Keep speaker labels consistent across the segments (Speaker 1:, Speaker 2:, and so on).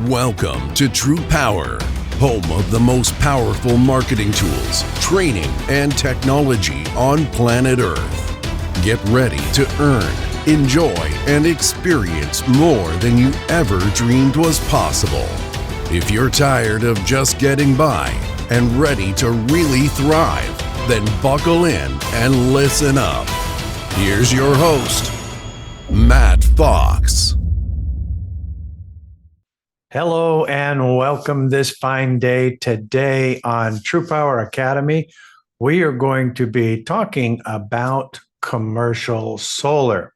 Speaker 1: Welcome to TruPowur, home of the most powerful marketing tools, training, and technology on planet Earth. Get ready to earn, enjoy, and experience more than you ever dreamed was possible. If you're tired of just getting by and ready to really thrive, then buckle in and listen up. Here's your host, Matt Fox.
Speaker 2: Hello and welcome this fine day. Today on TruPowur Academy, we are going to be talking about commercial solar.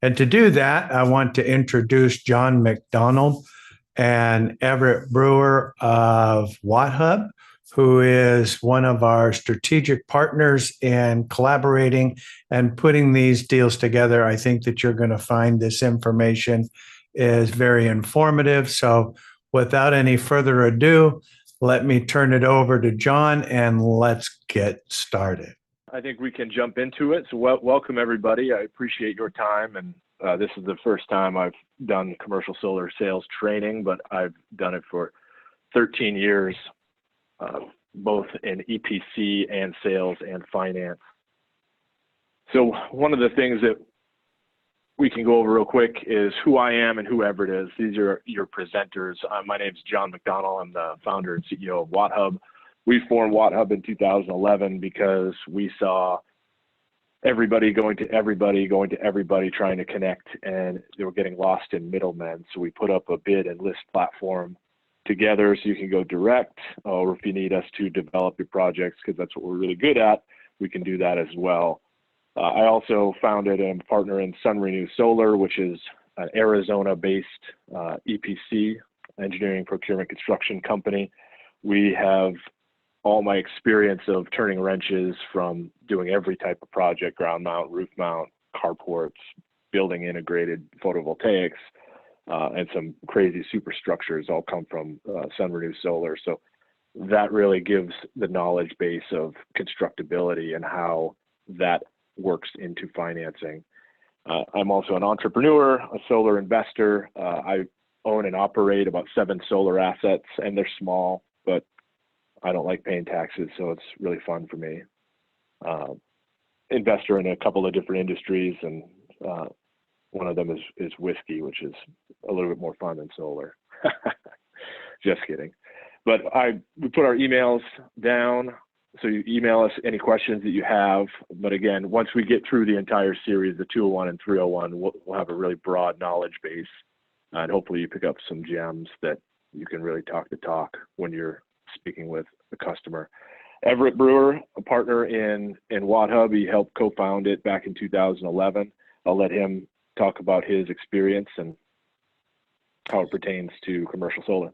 Speaker 2: And to do that, I want to introduce John McDonald and Everett Brewer of WattHub, who is one of our strategic partners in collaborating and putting these deals together. I think that you're going to find this information is very informative. So without any further ado, let me turn it over to John and let's get started.
Speaker 3: I think we can jump into it. So welcome everybody. I appreciate your time. And this is the first time I've done commercial solar sales training, but I've done it for 13 years, both in EPC and sales and finance. So one of the things that we can go over real quick is who I am and who Everett is. These are your presenters. My name is John McDonald. I'm the founder and CEO of WattHub. We formed WattHub in 2011 because we saw everybody going to everybody, trying to connect, and they were getting lost in middlemen. So we put up a bid and list platform together so you can go direct, or if you need us to develop your projects, because that's what we're really good at, we can do that as well. I also founded and partner in SunRenew Solar, which is an Arizona-based EPC, engineering, procurement, construction company. We have all my experience of turning wrenches from doing every type of project, ground mount, roof mount, carports, building integrated photovoltaics, and some crazy superstructures all come from SunRenew Solar. So that really gives the knowledge base of constructability and how that works into financing. I'm also an entrepreneur, a solar investor. I own and operate about 7 solar assets, and they're small, but I don't like paying taxes, so it's really fun for me. Investor in a couple of different industries, and one of them is whiskey, which is a little bit more fun than solar. Just kidding. But we put our emails down. So you email us any questions that you have. But again, once we get through the entire series, the 201 and 301, we'll have a really broad knowledge base. And hopefully you pick up some gems that you can really talk the talk when you're speaking with a customer. Everett Brewer, a partner in WattHub, he helped co-found it back in 2011. I'll let him talk about his experience and how it pertains to commercial solar.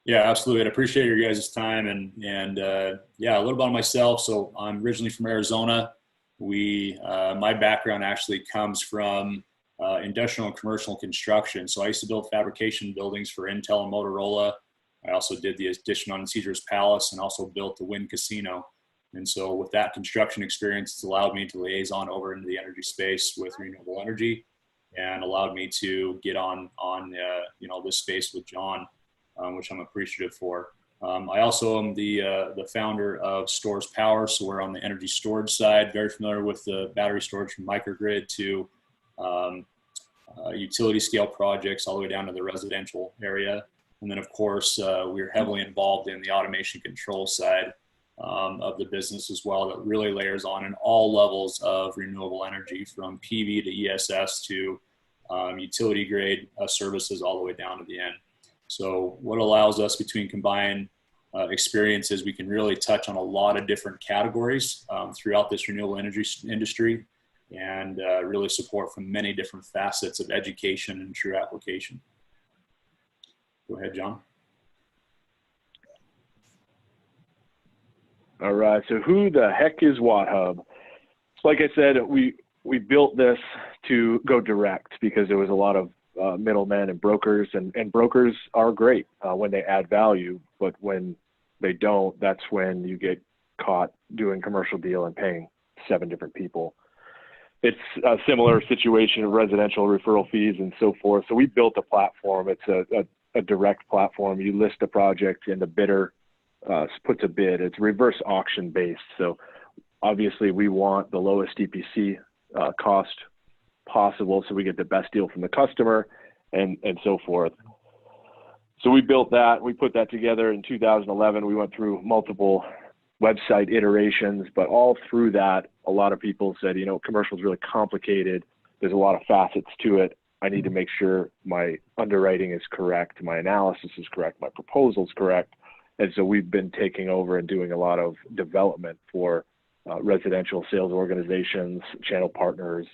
Speaker 4: Yeah, absolutely. I appreciate your guys' time and yeah, a little about myself. So I'm originally from Arizona. My background actually comes from industrial and commercial construction. So I used to build fabrication buildings for Intel and Motorola. I also did the addition on Caesar's Palace and also built the Wynn Casino. And so with that construction experience, it's allowed me to liaison over into the energy space with renewable energy and allowed me to get on this space with John. Which I'm appreciative for. I also am the founder of Stores Power, so we're on the energy storage side, very familiar with the battery storage from microgrid to utility scale projects all the way down to the residential area. And then of course, we're heavily involved in the automation control side of the business as well, that really layers on in all levels of renewable energy, from PV to ESS to utility grade services all the way down to the end. So what allows us between combined experiences, we can really touch on a lot of different categories throughout this renewable energy industry and really support from many different facets of education and true application. Go ahead, John.
Speaker 3: All right, so who the heck is WattHub? So like I said, we built this to go direct because there was a lot of middlemen and brokers, and brokers are great when they add value, but when they don't, that's when you get caught doing commercial deal and paying 7 different people. It's a similar situation of residential referral fees and so forth. So we built a platform. It's a a direct platform. You list a project and the bidder puts a bid. It's reverse auction based. So obviously we want the lowest EPC cost possible so we get the best deal from the customer and so forth. So we built that. We put that together in 2011. We went through multiple website iterations, but all through that, a lot of people said, commercial is really complicated. There's a lot of facets to it. I need to make sure my underwriting is correct, my analysis is correct, my proposal is correct. And so we've been taking over and doing a lot of development for residential sales organizations, channel partners,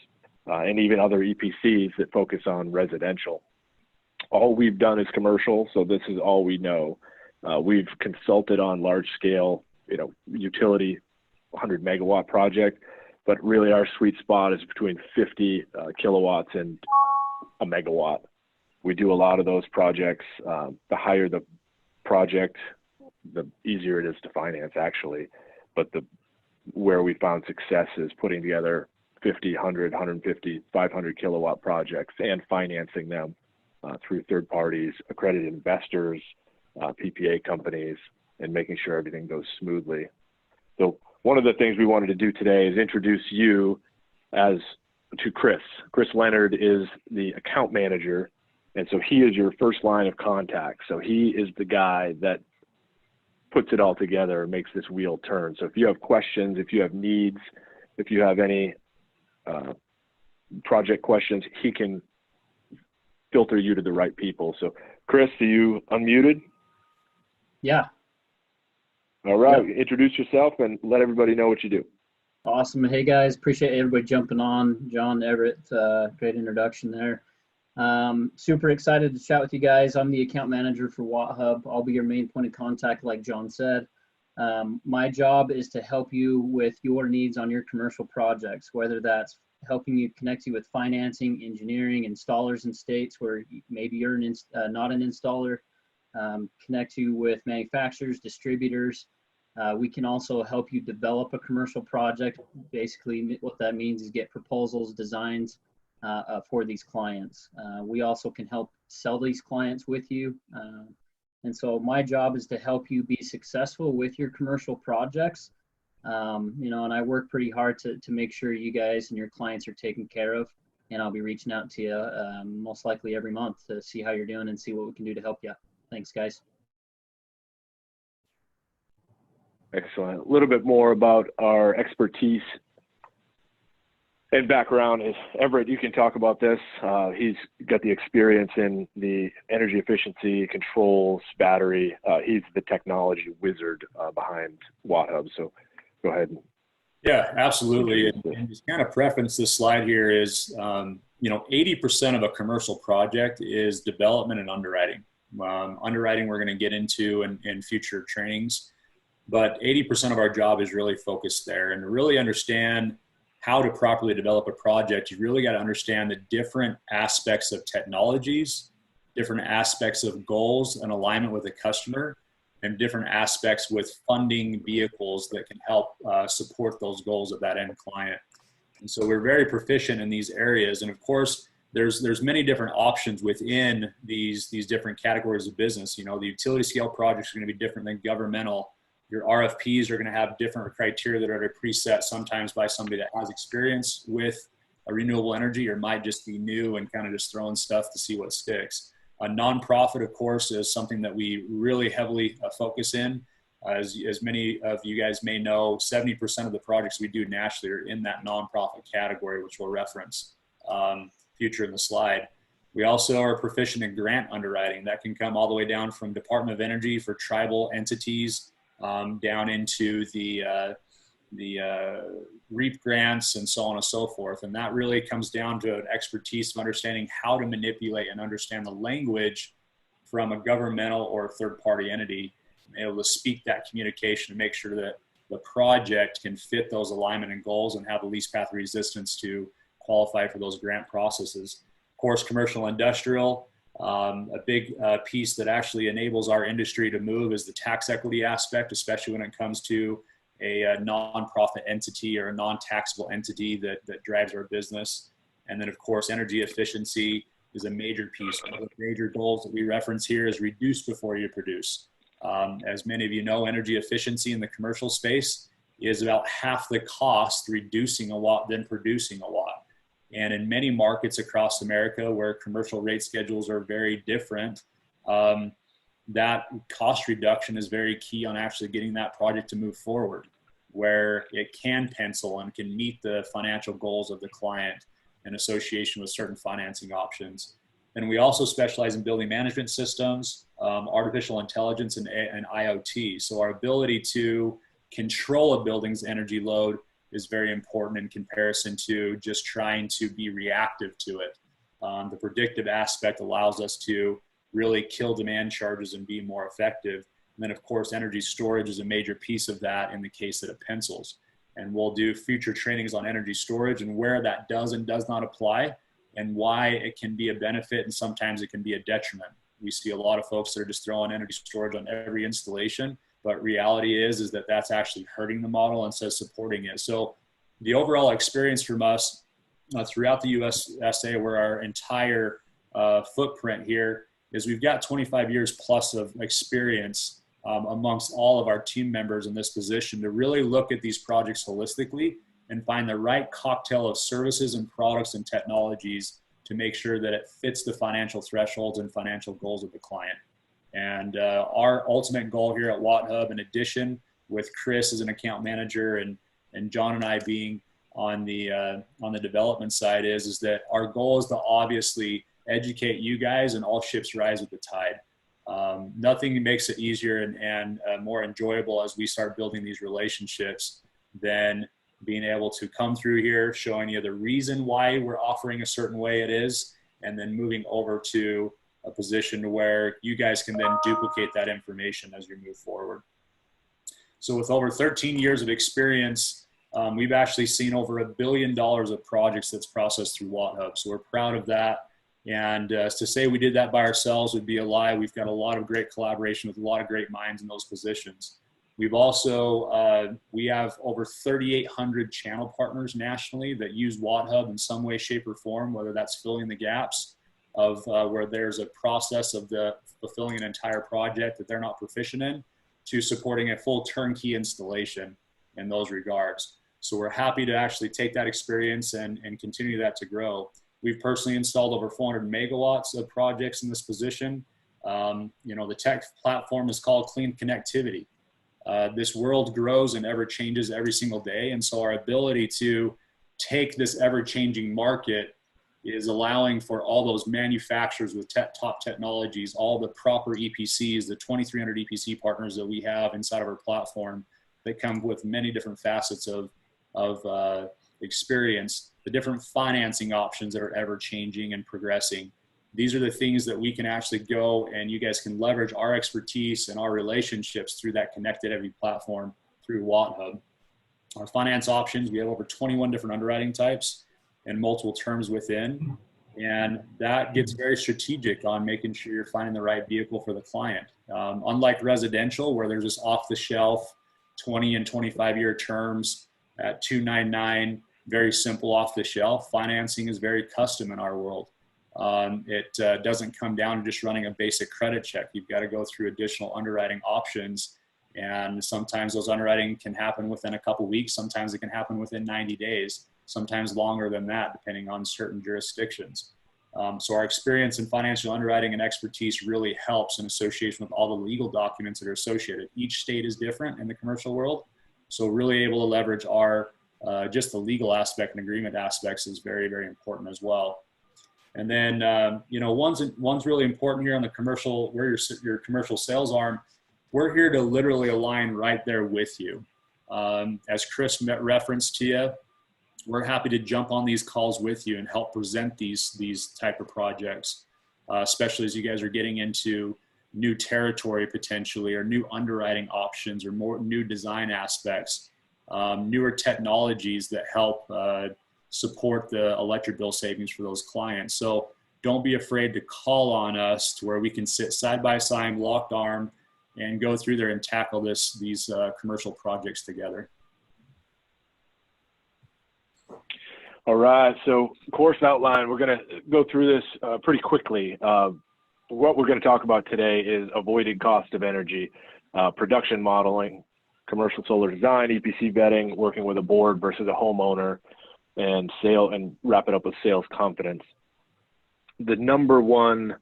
Speaker 3: and even other EPCs that focus on residential. All we've done is commercial, so this is all we know. We've consulted on large scale, utility 100 megawatt project, but really our sweet spot is between 50 kilowatts and a megawatt. We do a lot of those projects. The higher the project, the easier it is to finance actually, but where we found success is putting together 50, 100, 150, 500 kilowatt projects and financing them through third parties, accredited investors, PPA companies, and making sure everything goes smoothly. So one of the things we wanted to do today is introduce you to Chris. Chris Leonard is the account manager, and so he is your first line of contact. So he is the guy that puts it all together and makes this wheel turn. So if you have questions, if you have needs, if you have any project questions, he can filter you to the right people. So Chris, are you unmuted?
Speaker 5: Yeah.
Speaker 3: All right.
Speaker 5: Yep.
Speaker 3: Introduce yourself and let everybody know what you do.
Speaker 5: Awesome. Hey guys, appreciate everybody jumping on. John Everett, great introduction there. Super excited to chat with you guys. I'm the account manager for WattHub. I'll be your main point of contact, like John said. My job is to help you with your needs on your commercial projects, whether that's helping you connect you with financing, engineering, installers in states where maybe you're not an installer, connect you with manufacturers, distributors. We can also help you develop a commercial project. Basically, what that means is get proposals, designs for these clients. We also can help sell these clients with you. And so my job is to help you be successful with your commercial projects. And I work pretty hard to make sure you guys and your clients are taken care of. And I'll be reaching out to you most likely every month to see how you're doing and see what we can do to help you. Thanks, guys.
Speaker 3: Excellent. A little bit more about our expertise and background is Everett. You can talk about this. He's got the experience in the energy efficiency, controls, battery. He's the technology wizard behind WattHub. So go ahead.
Speaker 4: Yeah, absolutely. And just kind of preference this slide here is, 80% of a commercial project is development and underwriting. Underwriting we're going to get into in future trainings, but 80% of our job is really focused there. And to really understand how to properly develop a project, you really got to understand the different aspects of technologies, different aspects of goals and alignment with the customer, and different aspects with funding vehicles that can help support those goals of that end client. And so we're very proficient in these areas. And of course, there's many different options within these different categories of business. The utility scale projects are going to be different than governmental. Your RFPs are going to have different criteria that are preset sometimes by somebody that has experience with a renewable energy or might just be new and kind of just throwing stuff to see what sticks. A nonprofit, of course, is something that we really heavily focus in. As many of you guys may know, 70% of the projects we do nationally are in that nonprofit category, which we'll reference future in the slide. We also are proficient in grant underwriting. That can come all the way down from Department of Energy for tribal entities down into the REAP grants and so on and so forth. And that really comes down to an expertise of understanding how to manipulate and understand the language from a governmental or third-party entity, and able to speak that communication and make sure that the project can fit those alignment and goals and have the least path of resistance to qualify for those grant processes. Of course, commercial industrial, a big piece that actually enables our industry to move is the tax equity aspect, especially when it comes to a nonprofit entity or a non-taxable entity that drives our business. And then of course, energy efficiency, is a major piece. One of the major goals that we reference here is reduce before you produce. As many of you know, energy efficiency in the commercial space is about half the cost reducing a watt than producing a watt. And in many markets across America where commercial rate schedules are very different, that cost reduction is very key on actually getting that project to move forward, where it can pencil and can meet the financial goals of the client in association with certain financing options. And we also specialize in building management systems, artificial intelligence, and IoT. So our ability to control a building's energy load is very important in comparison to just trying to be reactive to it. The predictive aspect allows us to really kill demand charges and be more effective. And then of course, energy storage is a major piece of that in the case that it pencils. And we'll do future trainings on energy storage and where that does and does not apply and why it can be a benefit and sometimes it can be a detriment. We see a lot of folks that are just throwing energy storage on every installation, but reality is that that's actually hurting the model instead of supporting it. So the overall experience from us throughout the USA, where our entire footprint here is, we've got 25 years plus of experience amongst all of our team members in this position to really look at these projects holistically and find the right cocktail of services and products and technologies to make sure that it fits the financial thresholds and financial goals of the client. And our ultimate goal here at WattHub, in addition with Chris as an account manager and John and I being on the development side, is that our goal is to obviously educate you guys, and all ships rise with the tide. Nothing makes it easier and more enjoyable as we start building these relationships than being able to come through here, showing you the reason why we're offering a certain way it is, and then moving over to a position where you guys can then duplicate that information as you move forward. So with over 13 years of experience, we've actually seen over $1 billion of projects that's processed through WattHub. So we're proud of that. And to say we did that by ourselves would be a lie. We've got a lot of great collaboration with a lot of great minds in those positions. We've also, we have over 3,800 channel partners nationally that use WattHub in some way, shape, or form, whether that's filling the gaps of where there's a process of fulfilling an entire project that they're not proficient in, to supporting a full turnkey installation in those regards. So we're happy to actually take that experience and continue that to grow. We've personally installed over 400 megawatts of projects in this position. You know, the tech platform is called Clean Connectivity. This world grows and ever changes every single day. And so our ability to take this ever-changing market is allowing for all those manufacturers with top technologies, all the proper EPCs, the 2,300 EPC partners that we have inside of our platform that come with many different facets of experience, the different financing options that are ever changing and progressing. These are the things that we can actually go and you guys can leverage our expertise and our relationships through that connected every platform through WattHub. Our finance options, we have over 21 different underwriting types and multiple terms within. And that gets very strategic on making sure you're finding the right vehicle for the client. Unlike residential, where there's just off the shelf 20 and 25-year terms at 299, very simple off the shelf, financing is very custom in our world. It doesn't come down to just running a basic credit check. You've got to go through additional underwriting options. And sometimes those underwriting can happen within a couple weeks. Sometimes it can happen within 90 days, sometimes longer than that, depending on certain jurisdictions. So our experience in financial underwriting and expertise really helps in association with all the legal documents that are associated. Each state is different in the commercial world. So really able to leverage our, just the legal aspect and agreement aspects is very, very important as well. And then, you know, one's really important here on the commercial, where your commercial sales arm. We're here to literally align right there with you. As Chris referenced to you, we're happy to jump on these calls with you and help present these type of projects, especially as you guys are getting into new territory potentially, or new underwriting options, or more new design aspects, newer technologies that help support the electric bill savings for those clients. So don't be afraid to call on us to where we can sit side by side, locked arm, and go through there and tackle these commercial projects together.
Speaker 3: All right, so course outline, we're going to go through this pretty quickly. What we're going to talk about today is avoided cost of energy, production modeling, commercial solar design, EPC vetting, working with a board versus a homeowner, and wrap it up with sales confidence. The number one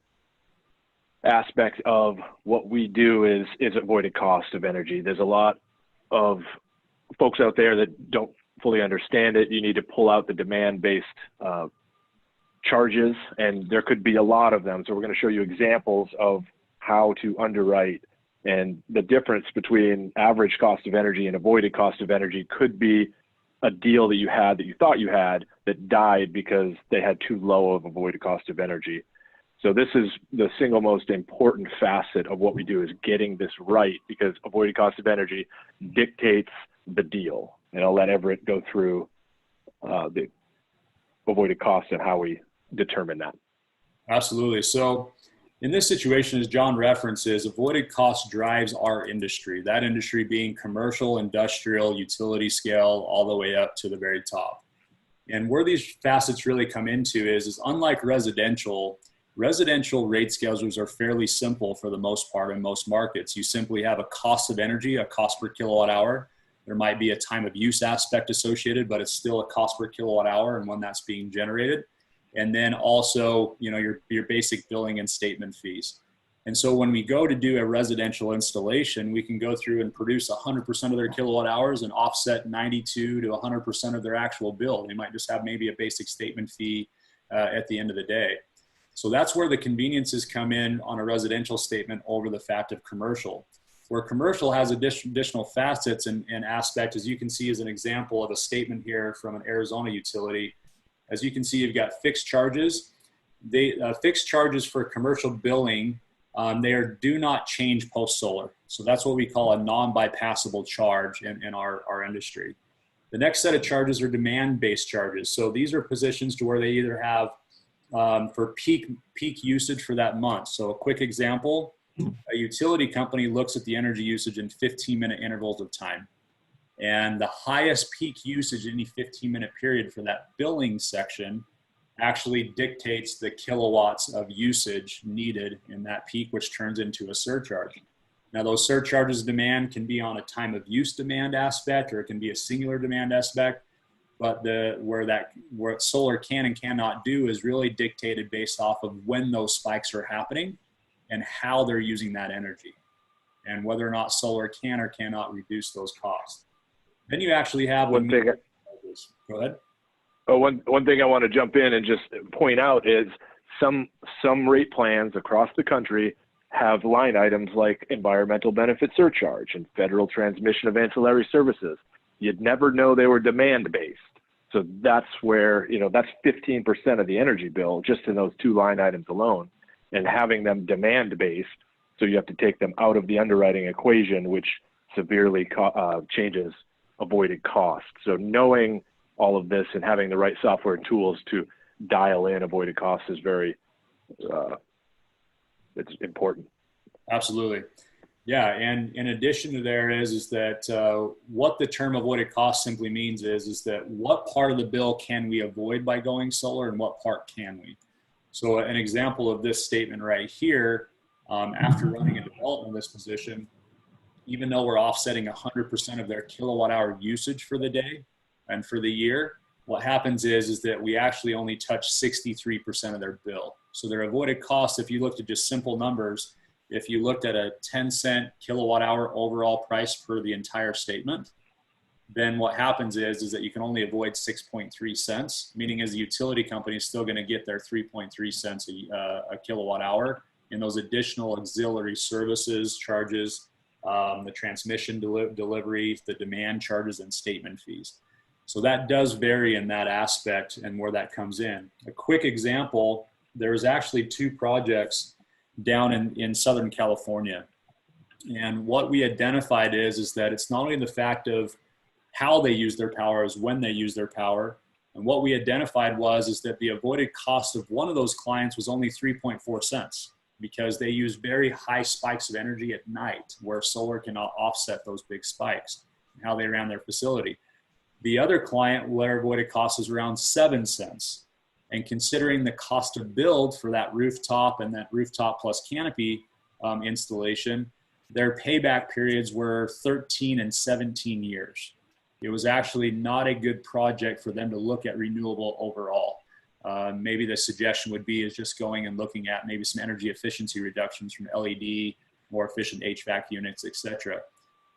Speaker 3: aspect of what we do is avoided cost of energy. There's a lot of folks out there that don't fully understand it. You need to pull out the demand-based charges, and there could be a lot of them. So we're going to show you examples of how to underwrite, and the difference between average cost of energy and avoided cost of energy could be a deal that you had that you thought you had that died because they had too low of avoided cost of energy. So this is the single most important facet of what we do, is getting this right, because avoided cost of energy dictates the deal. And I'll let Everett go through the avoided costs and how we determine that.
Speaker 4: Absolutely. So in this situation, as John references, avoided cost drives our industry, that industry being commercial, industrial, utility scale, all the way up to the very top. And where these facets really come into is unlike residential rate schedules are fairly simple for the most part in most markets. You simply have a cost of energy, a cost per kilowatt hour. There might be a time of use aspect associated, but it's still a cost per kilowatt hour and when that's being generated. And then also, your basic billing and statement fees. And so when we go to do a residential installation, we can go through and produce 100% of their kilowatt hours and offset 92 to 100% of their actual bill. They might just have maybe a basic statement fee at the end of the day. So that's where the conveniences come in on a residential statement over the fact of commercial. Where commercial has additional facets and aspect, as you can see as an example of a statement here from an Arizona utility. As you can see, you've got fixed charges. Fixed charges for commercial billing, do not change post-solar. So that's what we call a non-bypassable charge in our industry. The next set of charges are demand-based charges. So these are positions to where they either have for peak usage for that month. So a quick example, a utility company looks at the energy usage in 15-minute intervals of time. And the highest peak usage in any 15-minute period for that billing section actually dictates the kilowatts of usage needed in that peak, which turns into a surcharge. Now, those surcharges demand can be on a time of use demand aspect, or it can be a singular demand aspect. But where solar can and cannot do is really dictated based off of when those spikes are happening and how they're using that energy, and whether or not solar can or cannot reduce those costs. Then you actually have
Speaker 3: one thing.
Speaker 4: Go ahead.
Speaker 3: Oh, one thing I want to jump in and just point out is some rate plans across the country have line items like environmental benefit surcharge and federal transmission of ancillary services. You'd never know they were demand-based. So that's where, that's 15% of the energy bill just in those two line items alone, and having them demand-based. So you have to take them out of the underwriting equation, which severely changes avoided cost. So knowing all of this and having the right software and tools to dial in avoided costs is it's important.
Speaker 4: Absolutely. Yeah, and in addition to there is that what the term avoided cost simply means is that what part of the bill can we avoid by going solar and what part can we? So an example of this statement right here, after running a development in this position, even though we're offsetting 100% of their kilowatt hour usage for the day and for the year, what happens is that we actually only touch 63% of their bill. So their avoided cost, if you looked at just simple numbers, if you looked at a 10-cent kilowatt hour overall price per the entire statement, then what happens is that you can only avoid 6.3 cents, meaning as a utility company is still going to get their 3.3 cents a kilowatt hour in those additional auxiliary services charges, the transmission delivery, the demand charges, and statement fees. So that does vary in that aspect and where that comes in. A quick example, there's actually two projects down in Southern California. And what we identified is that it's not only the fact of how they use their power as when they use their power. And what we identified is that the avoided cost of one of those clients was only 3.4 cents because they use very high spikes of energy at night where solar cannot offset those big spikes and how they ran their facility. The other client, their avoided cost is around 7 cents. And considering the cost of build for that rooftop and that rooftop plus canopy installation, their payback periods were 13 and 17 years. It was actually not a good project for them to look at renewable overall. Maybe the suggestion would be is just going and looking at maybe some energy efficiency reductions from LED, more efficient HVAC units, etc.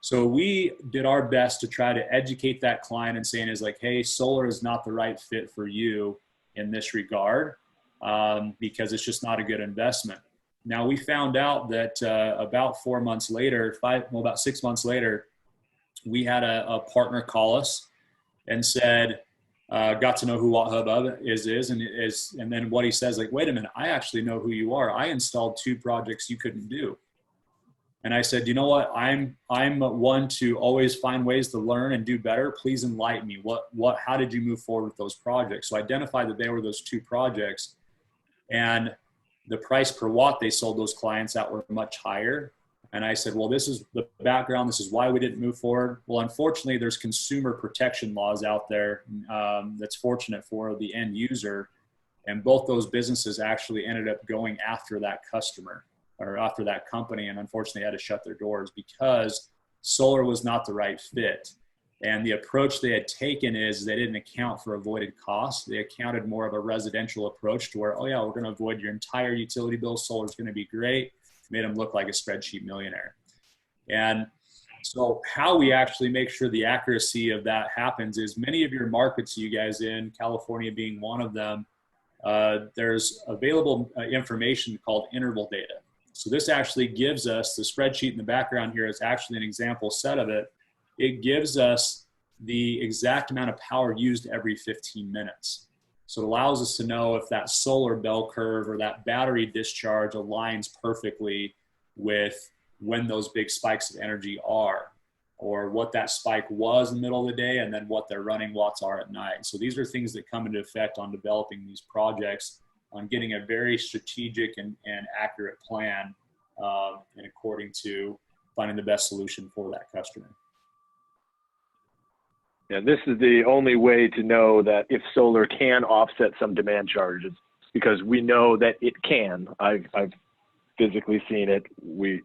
Speaker 4: So we did our best to try to educate that client and saying is like, hey, solar is not the right fit for you in this regard because it's just not a good investment. Now we found out that about 4 months later, about 6 months later, we had a partner call us and said, got to know who WattHub is, and then what he says, like, wait a minute, I actually know who you are. I installed 2 projects you couldn't do. And I said, you know what? I'm one to always find ways to learn and do better. Please enlighten me. How did you move forward with those projects? So I identified that they were those 2 projects, and the price per watt they sold those clients at were much higher. And I said, well, this is the background. This is why we didn't move forward. Well, unfortunately, there's consumer protection laws out there that's fortunate for the end user. And both those businesses actually ended up going after that customer or after that company, and unfortunately had to shut their doors because solar was not the right fit. And the approach they had taken is they didn't account for avoided costs. They accounted more of a residential approach to where, oh yeah, we're going to avoid your entire utility bill. Solar is going to be great. Made them look like a spreadsheet millionaire. And so how we actually make sure the accuracy of that happens is many of your markets, you guys in California being one of them, there's available information called interval data. So this actually gives us, the spreadsheet in the background here is actually an example set of it. It gives us the exact amount of power used every 15 minutes. So it allows us to know if that solar bell curve or that battery discharge aligns perfectly with when those big spikes of energy are, or what that spike was in the middle of the day and then what their running watts are at night. So these are things that come into effect on developing these projects, on getting a very strategic and accurate plan and according to finding the best solution for that customer.
Speaker 3: Yeah, this is the only way to know that if solar can offset some demand charges, because we know that it can. I've physically seen it. We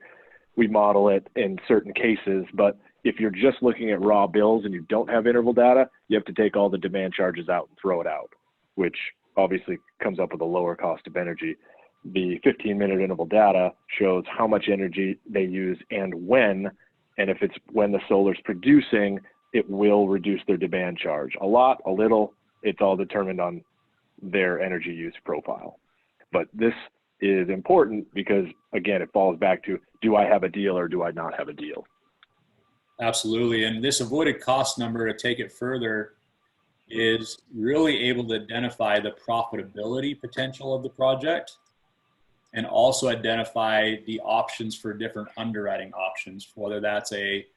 Speaker 3: model it in certain cases, but if you're just looking at raw bills and you don't have interval data, you have to take all the demand charges out and throw it out, which obviously comes up with a lower cost of energy. The 15-minute interval data shows how much energy they use and when, and if it's when the solar's producing, it will reduce their demand charge. A lot, a little, it's all determined on their energy use profile. But this is important because, again, it falls back to, do I have a deal or do I not have a deal?
Speaker 4: Absolutely. And this avoided cost number, to take it further, is really able to identify the profitability potential of the project and also identify the options for different underwriting options, whether that's a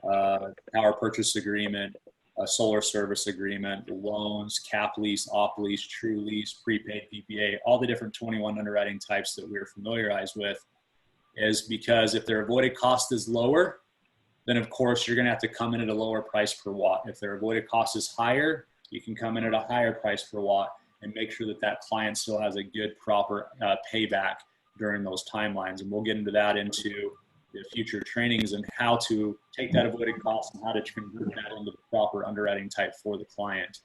Speaker 4: power purchase agreement, a solar service agreement, loans, cap lease, op lease, true lease, prepaid PPA, all the different 21 underwriting types that we're familiarized with, is because if their avoided cost is lower, then of course you're going to have to come in at a lower price per watt. If their avoided cost is higher, you can come in at a higher price per watt and make sure that that client still has a good, proper payback during those timelines. And we'll get into that into the future trainings and how to take that avoided cost and how to convert that into the proper underwriting type for the client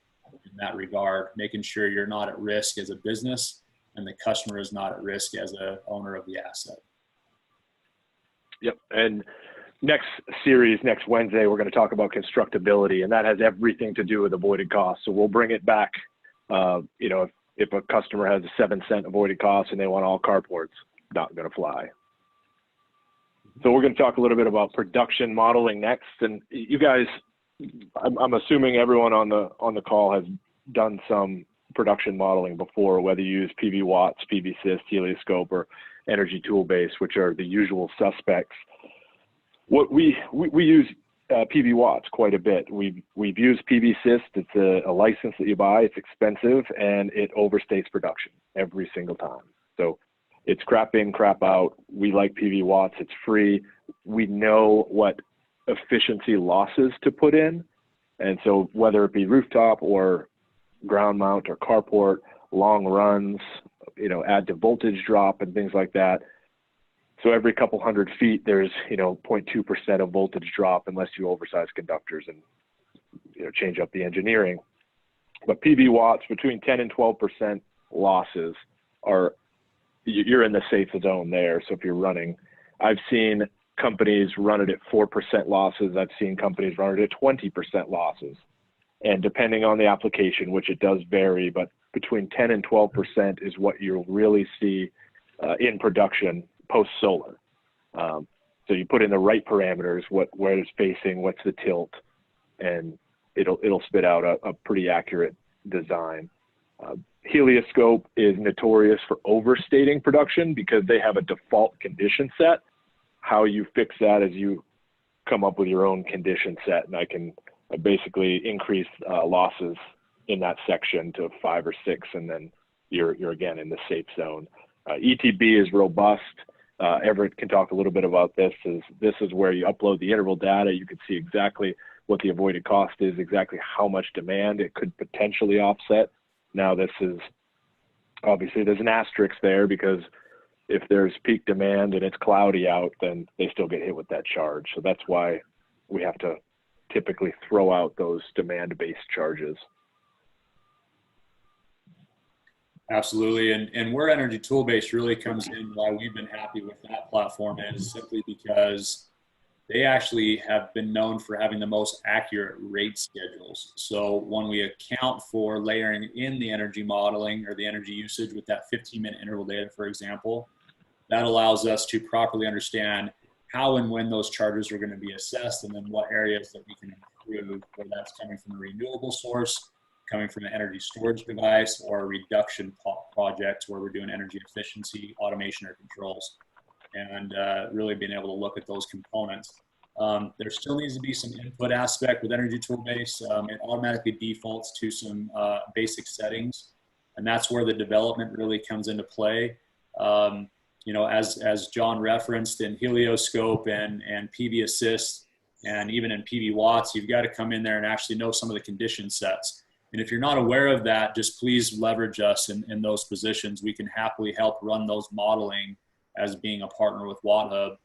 Speaker 4: in that regard, making sure you're not at risk as a business and the customer is not at risk as a owner of the asset.
Speaker 3: Yep. And next series, next Wednesday, we're going to talk about constructability, and that has everything to do with avoided costs. So we'll bring it back. If a customer has a 7-cent avoided cost and they want all carports, not going to fly. So we're going to talk a little bit about production modeling next. And you guys, I'm assuming everyone on the call has done some production modeling before, whether you use PV Watts, PV Syst, Helioscope, or Energy Toolbase, which are the usual suspects. What we use PV Watts quite a bit. We've used PV Syst. It's a license that you buy. It's expensive and it overstates production every single time. So it's crap in, crap out. We like PV Watts. It's free. We know what efficiency losses to put in. And so whether it be rooftop or ground mount or carport, long runs, add to voltage drop and things like that. So every couple hundred feet, there's, 0.2% of voltage drop unless you oversize conductors and, change up the engineering. But PV watts between 10 and 12% losses you're in the safe zone there. So if you're running, I've seen companies run it at 4% losses. I've seen companies run it at 20% losses. And depending on the application, which it does vary, but between 10 and 12% is what you'll really see in production post-solar. So you put in the right parameters, where it's facing, what's the tilt, and it'll spit out a pretty accurate design. Helioscope is notorious for overstating production because they have a default condition set. How you fix that is you come up with your own condition set, and I can basically increase losses in that section to 5 or 6, and then you're again in the safe zone. ETB is robust. Everett can talk a little bit about this. This is where you upload the interval data. You can see exactly what the avoided cost is, exactly how much demand it could potentially offset. Now this is, obviously there's an asterisk there, because if there's peak demand and it's cloudy out, then they still get hit with that charge. So that's why we have to typically throw out those demand-based charges.
Speaker 4: Absolutely. And where Energy Toolbase really comes in, why we've been happy with that platform, is simply because they actually have been known for having the most accurate rate schedules. So when we account for layering in the energy modeling or the energy usage with that 15-minute interval data, for example, that allows us to properly understand how and when those charges are going to be assessed, and then what areas that we can improve, whether that's coming from a renewable source, coming from an energy storage device, or a reduction project where we're doing energy efficiency, automation, or controls, and really being able to look at those components. There still needs to be some input aspect with Energy Toolbase. It automatically defaults to some basic settings, and that's where the development really comes into play. As John referenced, in Helioscope and PV Assist, and even in PV Watts, you've got to come in there and actually know some of the condition sets. And if you're not aware of that, just please leverage us in those positions. We can happily help run those modeling as being a partner with WattHub.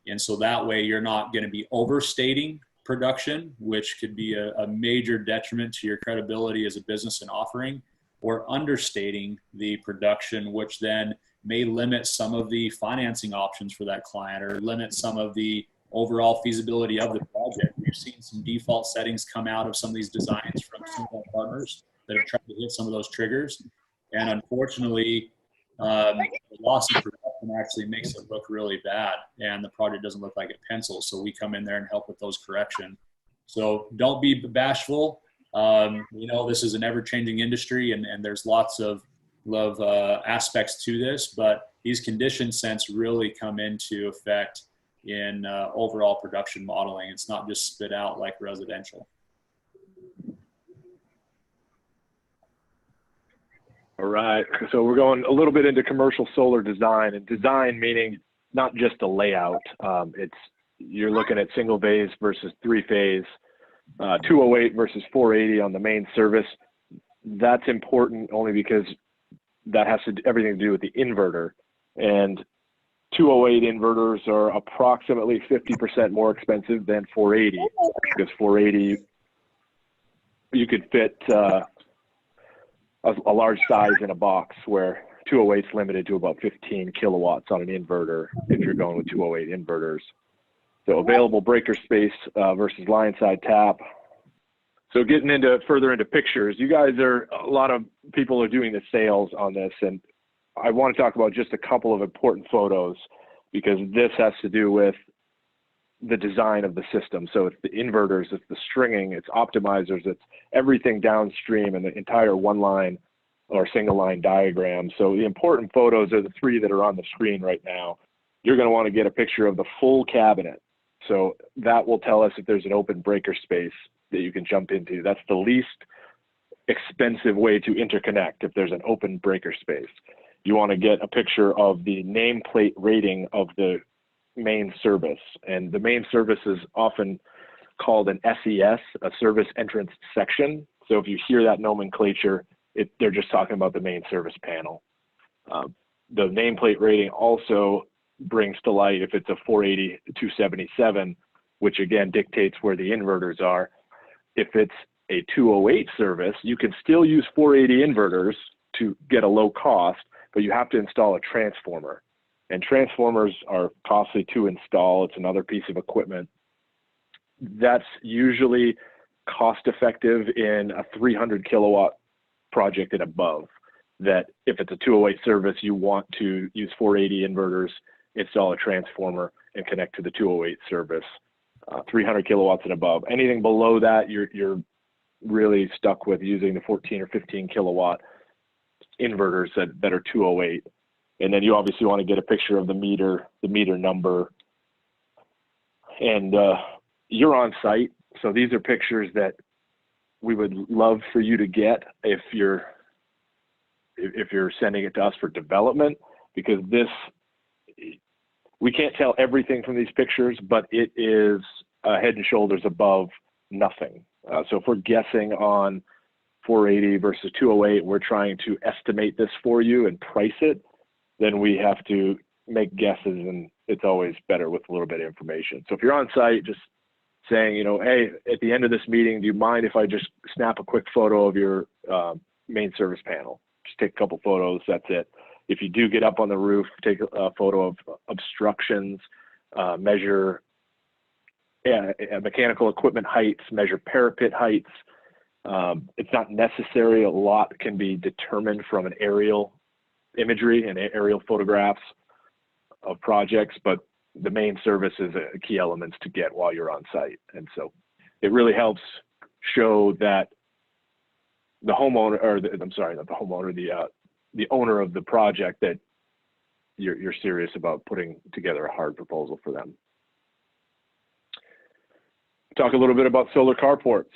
Speaker 4: And so that way you're not going to be overstating production, which could be a major detriment to your credibility as a business and offering, or understating the production, which then may limit some of the financing options for that client, or limit some of the overall feasibility of the project. We've seen some default settings come out of some of these designs from some of our partners that have tried to hit some of those triggers. And unfortunately, the loss of production actually makes it look really bad, and the project doesn't look like it pencils. So we come in there and help with those corrections. So don't be bashful. This is an ever-changing industry, and there's lots of aspects to this, but these condition sets really come into effect in overall production modeling. It's not just spit out like residential.
Speaker 3: All right, so we're going a little bit into commercial solar design, and design meaning not just a layout. You're looking at single phase versus 3-phase, 208 versus 480 on the main service. That's important only because that has everything to do with the inverter, and 208 inverters are approximately 50% more expensive than 480, because 480 you could fit a large size in a box, where 208 is limited to about 15 kilowatts on an inverter if you're going with 208 inverters. So available breaker space versus line side tap. So getting further into pictures, you guys a lot of people are doing the sales on this, and I want to talk about just a couple of important photos, because this has to do with the design of the system. So it's the inverters, it's the stringing, it's optimizers, it's everything downstream in the entire one line or single line diagram. So the important photos are the 3 that are on the screen right now. You're going to want to get a picture of the full cabinet. So that will tell us if there's an open breaker space that you can jump into. That's the least expensive way to interconnect, if there's an open breaker space. You want to get a picture of the nameplate rating of the main service, and the main service is often called an SES, a service entrance section. So if you hear that nomenclature, they're just talking about the main service panel. The nameplate rating also brings to light if it's a 480 277, which again dictates where the inverters are. If it's a 208 service, you can still use 480 inverters to get a low cost, but you have to install a transformer. And transformers are costly to install. It's another piece of equipment. That's usually cost effective in a 300 kilowatt project and above. That if it's a 208 service, you want to use 480 inverters, install a transformer, and connect to the 208 service. 300 kilowatts and above. Anything below that, you're really stuck with using the 14 or 15 kilowatt inverters that are 208. And then you obviously want to get a picture of the meter number. And you're on site, so these are pictures that we would love for you to get if you're sending it to us for development, because we can't tell everything from these pictures, but it is head and shoulders above nothing. So if we're guessing on 480 versus 208, we're trying to estimate this for you and price it, then we have to make guesses, and it's always better with a little bit of information. So if you're on site, just saying, hey, at the end of this meeting, do you mind if I just snap a quick photo of your main service panel? Just take a couple photos, that's it. If you do get up on the roof, take a photo of obstructions, measure mechanical equipment heights, measure parapet heights. It's not necessary. A lot can be determined from an aerial imagery and aerial photographs of projects, but the main service is a key element to get while you're on site. And so it really helps show that the homeowner, or not the homeowner, the owner of the project, that you're serious about putting together a hard proposal for them. Talk a little bit about solar carports.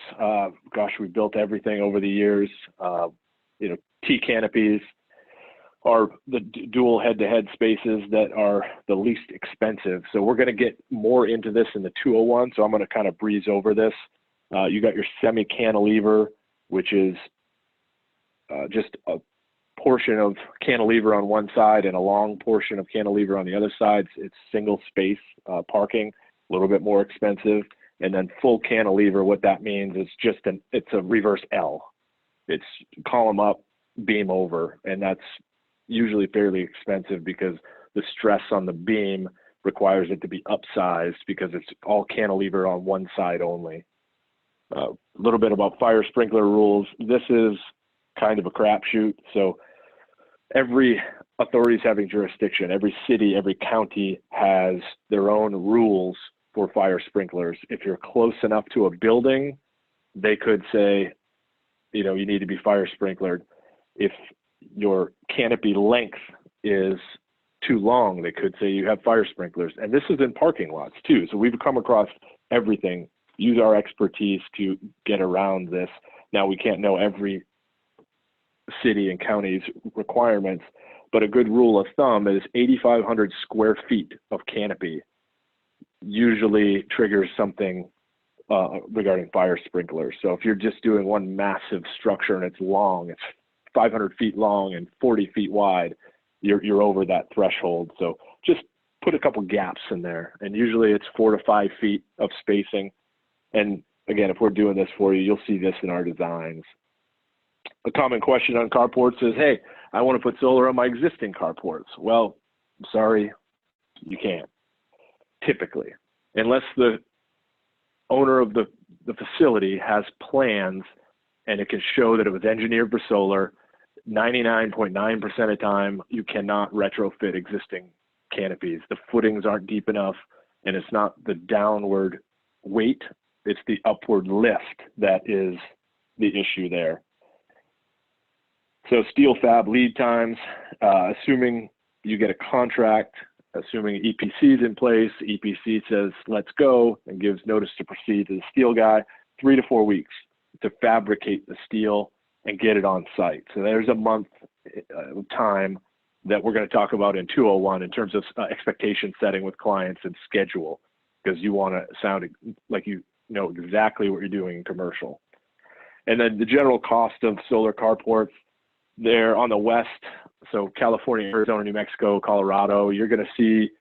Speaker 3: Gosh, we've built everything over the years. T canopies are the dual head-to-head spaces that are the least expensive. So we're going to get more into this in the 201. So I'm going to kind of breeze over this. You got your semi-cantilever, which is just a portion of cantilever on one side and a long portion of cantilever on the other side. It's single space parking, a little bit more expensive. And then full cantilever, what that means is it's a reverse L. It's column up, beam over, and that's usually fairly expensive because the stress on the beam requires it to be upsized because it's all cantilever on one side only. A little bit about fire sprinkler rules. This is kind of a crapshoot. So every authority is having jurisdiction. Every city, every county has their own rules for fire sprinklers. If you're close enough to a building, they could say, you need to be fire sprinklered. If your canopy length is too long, they could say you have fire sprinklers. And this is in parking lots too. So we've come across everything, use our expertise to get around this. Now, we can't know every city and county's requirements, but a good rule of thumb is 8,500 square feet of canopy usually triggers something regarding fire sprinklers. So if you're just doing one massive structure and it's long, it's 500 feet long and 40 feet wide, you're over that threshold. So just put a couple gaps in there, and usually it's 4 to 5 feet of spacing. And again, if we're doing this for you, you'll see this in our designs. A common question on carports is, hey, I want to put solar on my existing carports. Well, I'm sorry, you can't. Typically, unless the owner of the facility has plans and it can show that it was engineered for solar, 99.9% of the time, you cannot retrofit existing canopies. The footings aren't deep enough, and it's not the downward weight, it's the upward lift that is the issue there. So steel fab lead times, assuming you get a contract, assuming EPC is in place, EPC says, let's go, and gives notice to proceed to the steel guy, 3 to 4 weeks to fabricate the steel and get it on site. So there's a month time that we're going to talk about in 201 in terms of expectation setting with clients and schedule, because you want to sound like you know exactly what you're doing in commercial. And then the general cost of solar carports, they're on the west, so California, Arizona, New Mexico, Colorado, you're going to see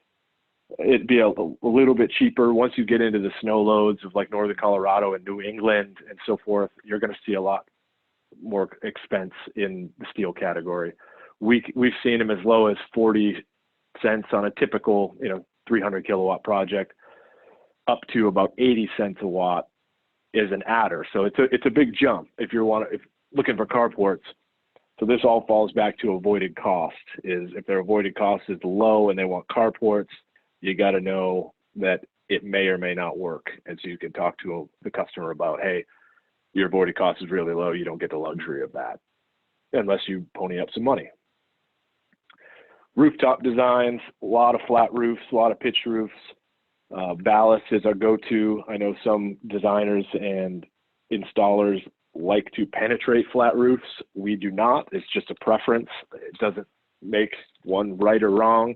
Speaker 3: it be a little bit cheaper. Once you get into the snow loads of like northern Colorado and New England and so forth, you're going to see a lot more expense in the steel category. We've seen them as low as 40 cents on a typical 300 kilowatt project, up to about 80 cents a watt is an adder. So it's a big jump if looking for carports. So this all falls back to avoided cost. Is if their avoided cost is low and they want carports, you got to know that it may or may not work. And so you can talk to the customer about, hey, your avoided cost is really low. You don't get the luxury of that unless you pony up some money. Rooftop designs, a lot of flat roofs, a lot of pitched roofs. Ballast is our go-to. I know some designers and installers like to penetrate flat roofs. We do not. It's just a preference. It doesn't make one right or wrong.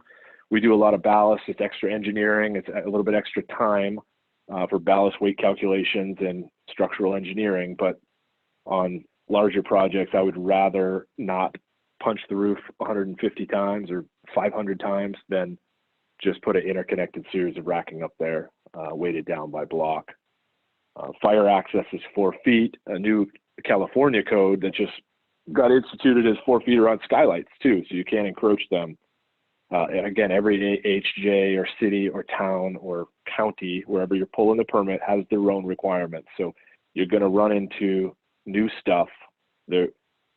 Speaker 3: We do a lot of ballast. It's extra engineering. It's a little bit extra time for ballast weight calculations and structural engineering. But on larger projects, I would rather not punch the roof 150 times or 500 times than just put an interconnected series of racking up there, weighted down by block. Fire access is 4 feet. A new California code that just got instituted as 4 feet around skylights too, so you can't encroach them. And again, every HJ or city or town or county, wherever you're pulling the permit, has their own requirements. So you're going to run into new stuff. They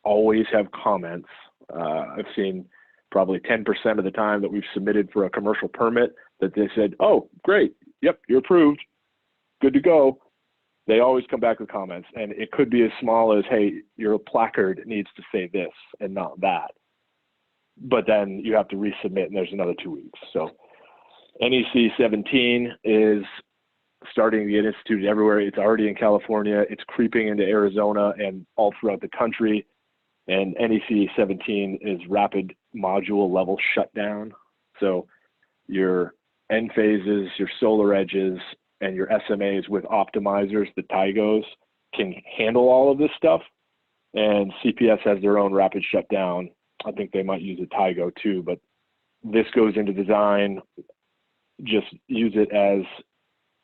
Speaker 3: always have comments. I've seen probably 10% of the time that we've submitted for a commercial permit that they said, oh, great, yep, you're approved, good to go. They always come back with comments, and it could be as small as, hey, your placard needs to say this and not that. But then you have to resubmit, and there's another 2 weeks. So NEC 17 is starting to get instituted everywhere. It's already in California. It's creeping into Arizona and all throughout the country. And NEC 17 is rapid module level shutdown. So your end phases, your solar edges, and your SMAs with optimizers, the TIGOs, can handle all of this stuff. And CPS has their own rapid shutdown. I think they might use a TIGO too, but this goes into design. Just use it as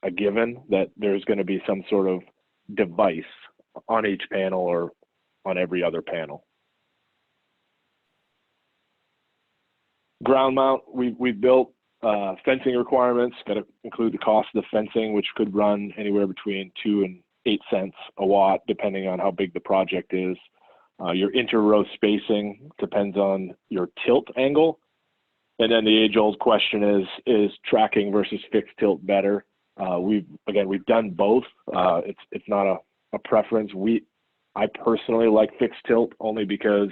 Speaker 3: a given that there's going to be some sort of device on each panel or on every other panel. Ground mount, we've built fencing requirements, got to include the cost of the fencing, which could run anywhere between 2 and 8 cents a watt, depending on how big the project is. Your inter-row spacing depends on your tilt angle. And then the age-old question is tracking versus fixed tilt better? We've done both. It's not a preference. I personally like fixed tilt only because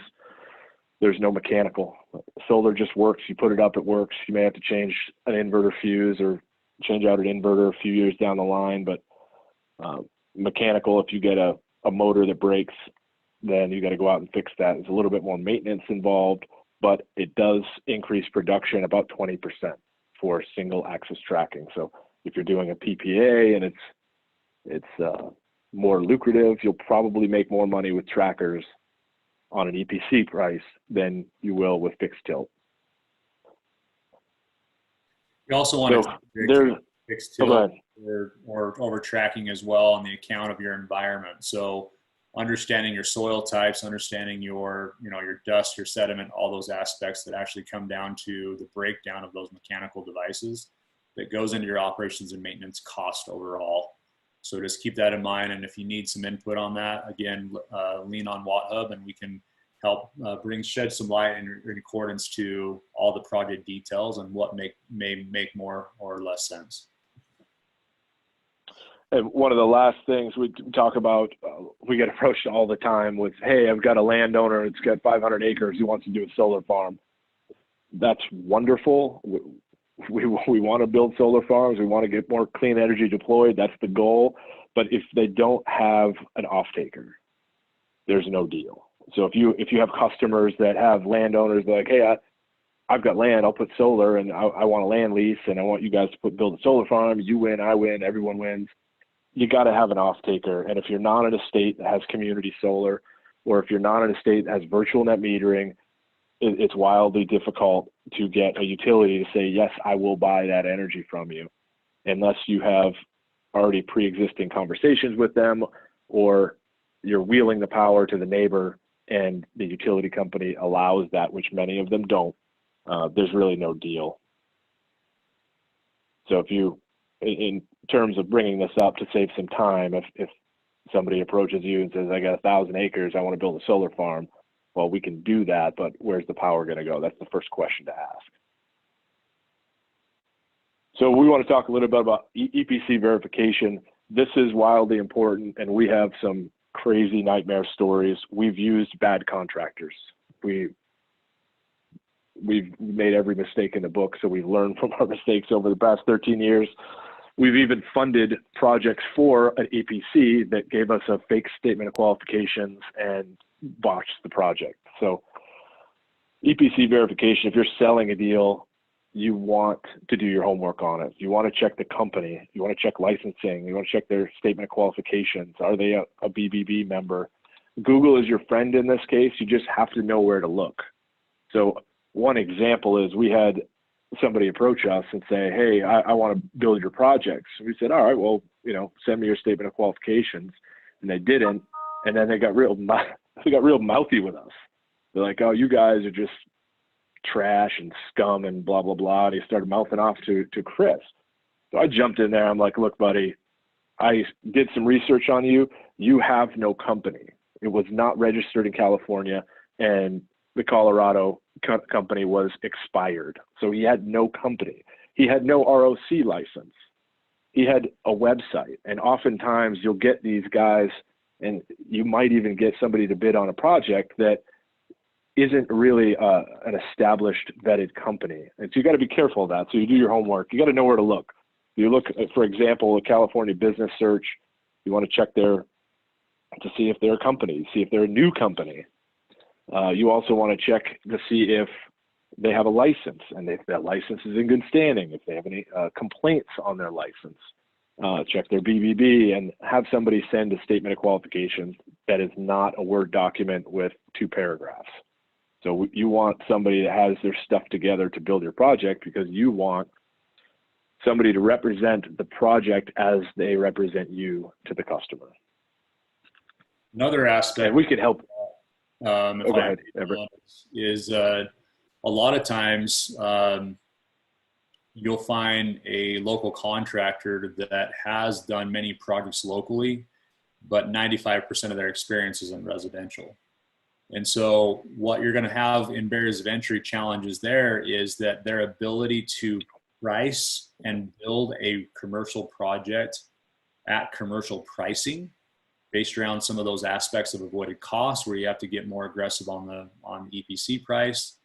Speaker 3: there's no mechanical. Solar just works. You put it up, it works. You may have to change an inverter fuse or change out an inverter a few years down the line, but mechanical, if you get a motor that breaks, then you got to go out and fix that. There's a little bit more maintenance involved, but it does increase production about 20% for single axis tracking. So if you're doing a PPA and it's more lucrative, you'll probably make more money with trackers on an EPC price than you will with fixed tilt.
Speaker 4: You also want to fixed tilt or over tracking as well on the account of your environment. So understanding your soil types, understanding your dust, your sediment, all those aspects that actually come down to the breakdown of those mechanical devices that goes into your operations and maintenance cost overall. So just keep that in mind. And if you need some input on that, again, lean on WattHub and we can help shed some light in accordance to all the project details and what may make more or less sense.
Speaker 3: And one of the last things we talk about, we get approached all the time with, hey, I've got a landowner, it's got 500 acres, who wants to do a solar farm. That's wonderful. We want to build solar farms. We want to get more clean energy deployed. That's the goal. But if they don't have an off-taker, there's no deal. So if you have customers that have landowners that are like, hey, I've got land, I'll put solar, and I want a land lease, and I want you guys to build a solar farm. You win, I win, everyone wins. you got to have an off taker. And if you're not in a state that has community solar, or if you're not in a state that has virtual net metering, it's wildly difficult to get a utility to say, yes, I will buy that energy from you, unless you have already pre-existing conversations with them, or you're wheeling the power to the neighbor and the utility company allows that, which many of them don't. There's really no deal. So if you, in terms of bringing this up to save some time, if somebody approaches you and says, I got 1,000 acres, I want to build a solar farm, well, we can do that, but where's the power going to go? That's the first question to ask. So we want to talk a little bit about EPC verification. This is wildly important, and we have some crazy nightmare stories. We've used bad contractors. We've made every mistake in the book, so we've learned from our mistakes over the past 13 years. We've even funded projects for an EPC that gave us a fake statement of qualifications and botched the project. So EPC verification, if you're selling a deal, you want to do your homework on it. You want to check the company. You want to check licensing. You want to check their statement of qualifications. Are they a BBB member? Google is your friend in this case. You just have to know where to look. So one example is we had somebody approach us and say, hey, I want to build your projects. We said, all right, well, send me your statement of qualifications. And they didn't. And then they got real mouthy with us. They're like, oh, you guys are just trash and scum and blah, blah, blah. And he started mouthing off to Chris. So I jumped in there. I'm like, look, buddy, I did some research on you. You have no company. It was not registered in California, and the Colorado company was expired. So he had no company. He had no ROC license. He had a website. And oftentimes you'll get these guys, and you might even get somebody to bid on a project that isn't really an established vetted company. And so you got to be careful of that. So you do your homework. You got to know where to look. You look at, for example, a California business search. You want to check to see if they're a company, see if they're a new company. You also want to check to see if they have a license and if that license is in good standing, if they have any complaints on their license. Check their BBB and have somebody send a statement of qualifications that is not a Word document with 2 paragraphs. So you want somebody that has their stuff together to build your project, because you want somebody to represent the project as they represent you to the customer.
Speaker 4: Another aspect,
Speaker 3: and we could help.
Speaker 4: Go ahead, is a lot of times you'll find a local contractor that has done many projects locally, but 95% of their experience is in residential. And so what you're going to have in barriers of entry challenges there is that their ability to price and build a commercial project at commercial pricing based around some of those aspects of avoided costs, where you have to get more aggressive on the EPC price,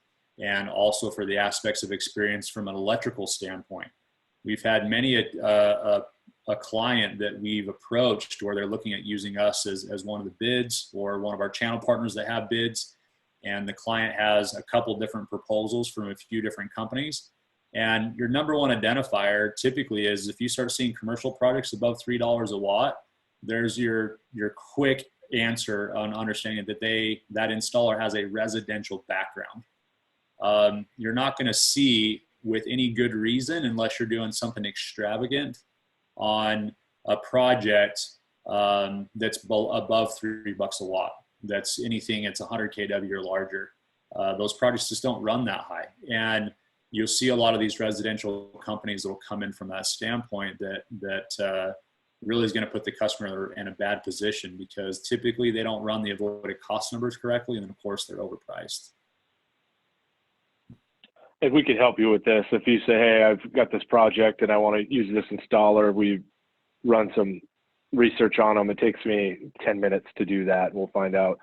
Speaker 4: and also for the aspects of experience from an electrical standpoint. We've had many a client that we've approached where they're looking at using us as one of the bids, or one of our channel partners that have bids, and the client has a couple different proposals from a few different companies. And your number one identifier typically is if you start seeing commercial projects above $3 a watt, there's your quick answer on understanding that that installer has a residential background. You're not going to see, with any good reason, unless you're doing something extravagant on a project that's above $3 a watt. That's anything that's 100 kW or larger. Those projects just don't run that high. And you'll see a lot of these residential companies that will come in from that standpoint that really is going to put the customer in a bad position, because typically they don't run the avoided cost numbers correctly, and then of course they're overpriced.
Speaker 3: If we could help you with this, if you say, hey, I've got this project and I want to use this installer, we run some research on them. It takes me 10 minutes to do that, and we'll find out.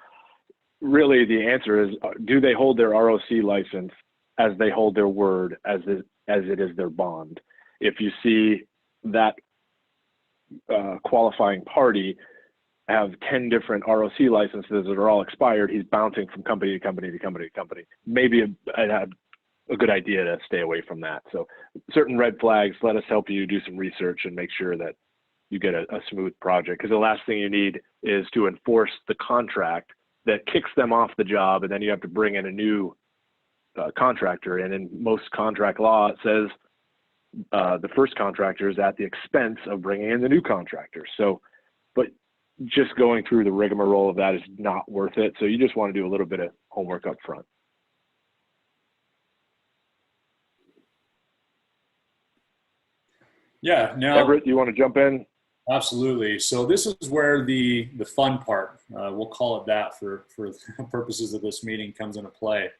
Speaker 3: Really, the answer is, do they hold their ROC license as they hold their word, as it is their bond? If you see that qualifying party have 10 different ROC licenses that are all expired, he's bouncing from company to company to company to company. Maybe a good idea to stay away from that. So certain red flags, let us help you do some research and make sure that you get a smooth project. Because the last thing you need is to enforce the contract that kicks them off the job, and then you have to bring in a new contractor. And in most contract law, it says the first contractor is at the expense of bringing in the new contractor. So, but just going through the rigmarole of that is not worth it. So you just want to do a little bit of homework up front.
Speaker 4: Yeah. Now,
Speaker 3: Everett, do you want to jump in?
Speaker 4: Absolutely. So this is where the fun part, we'll call it that for purposes of this meeting, comes into play.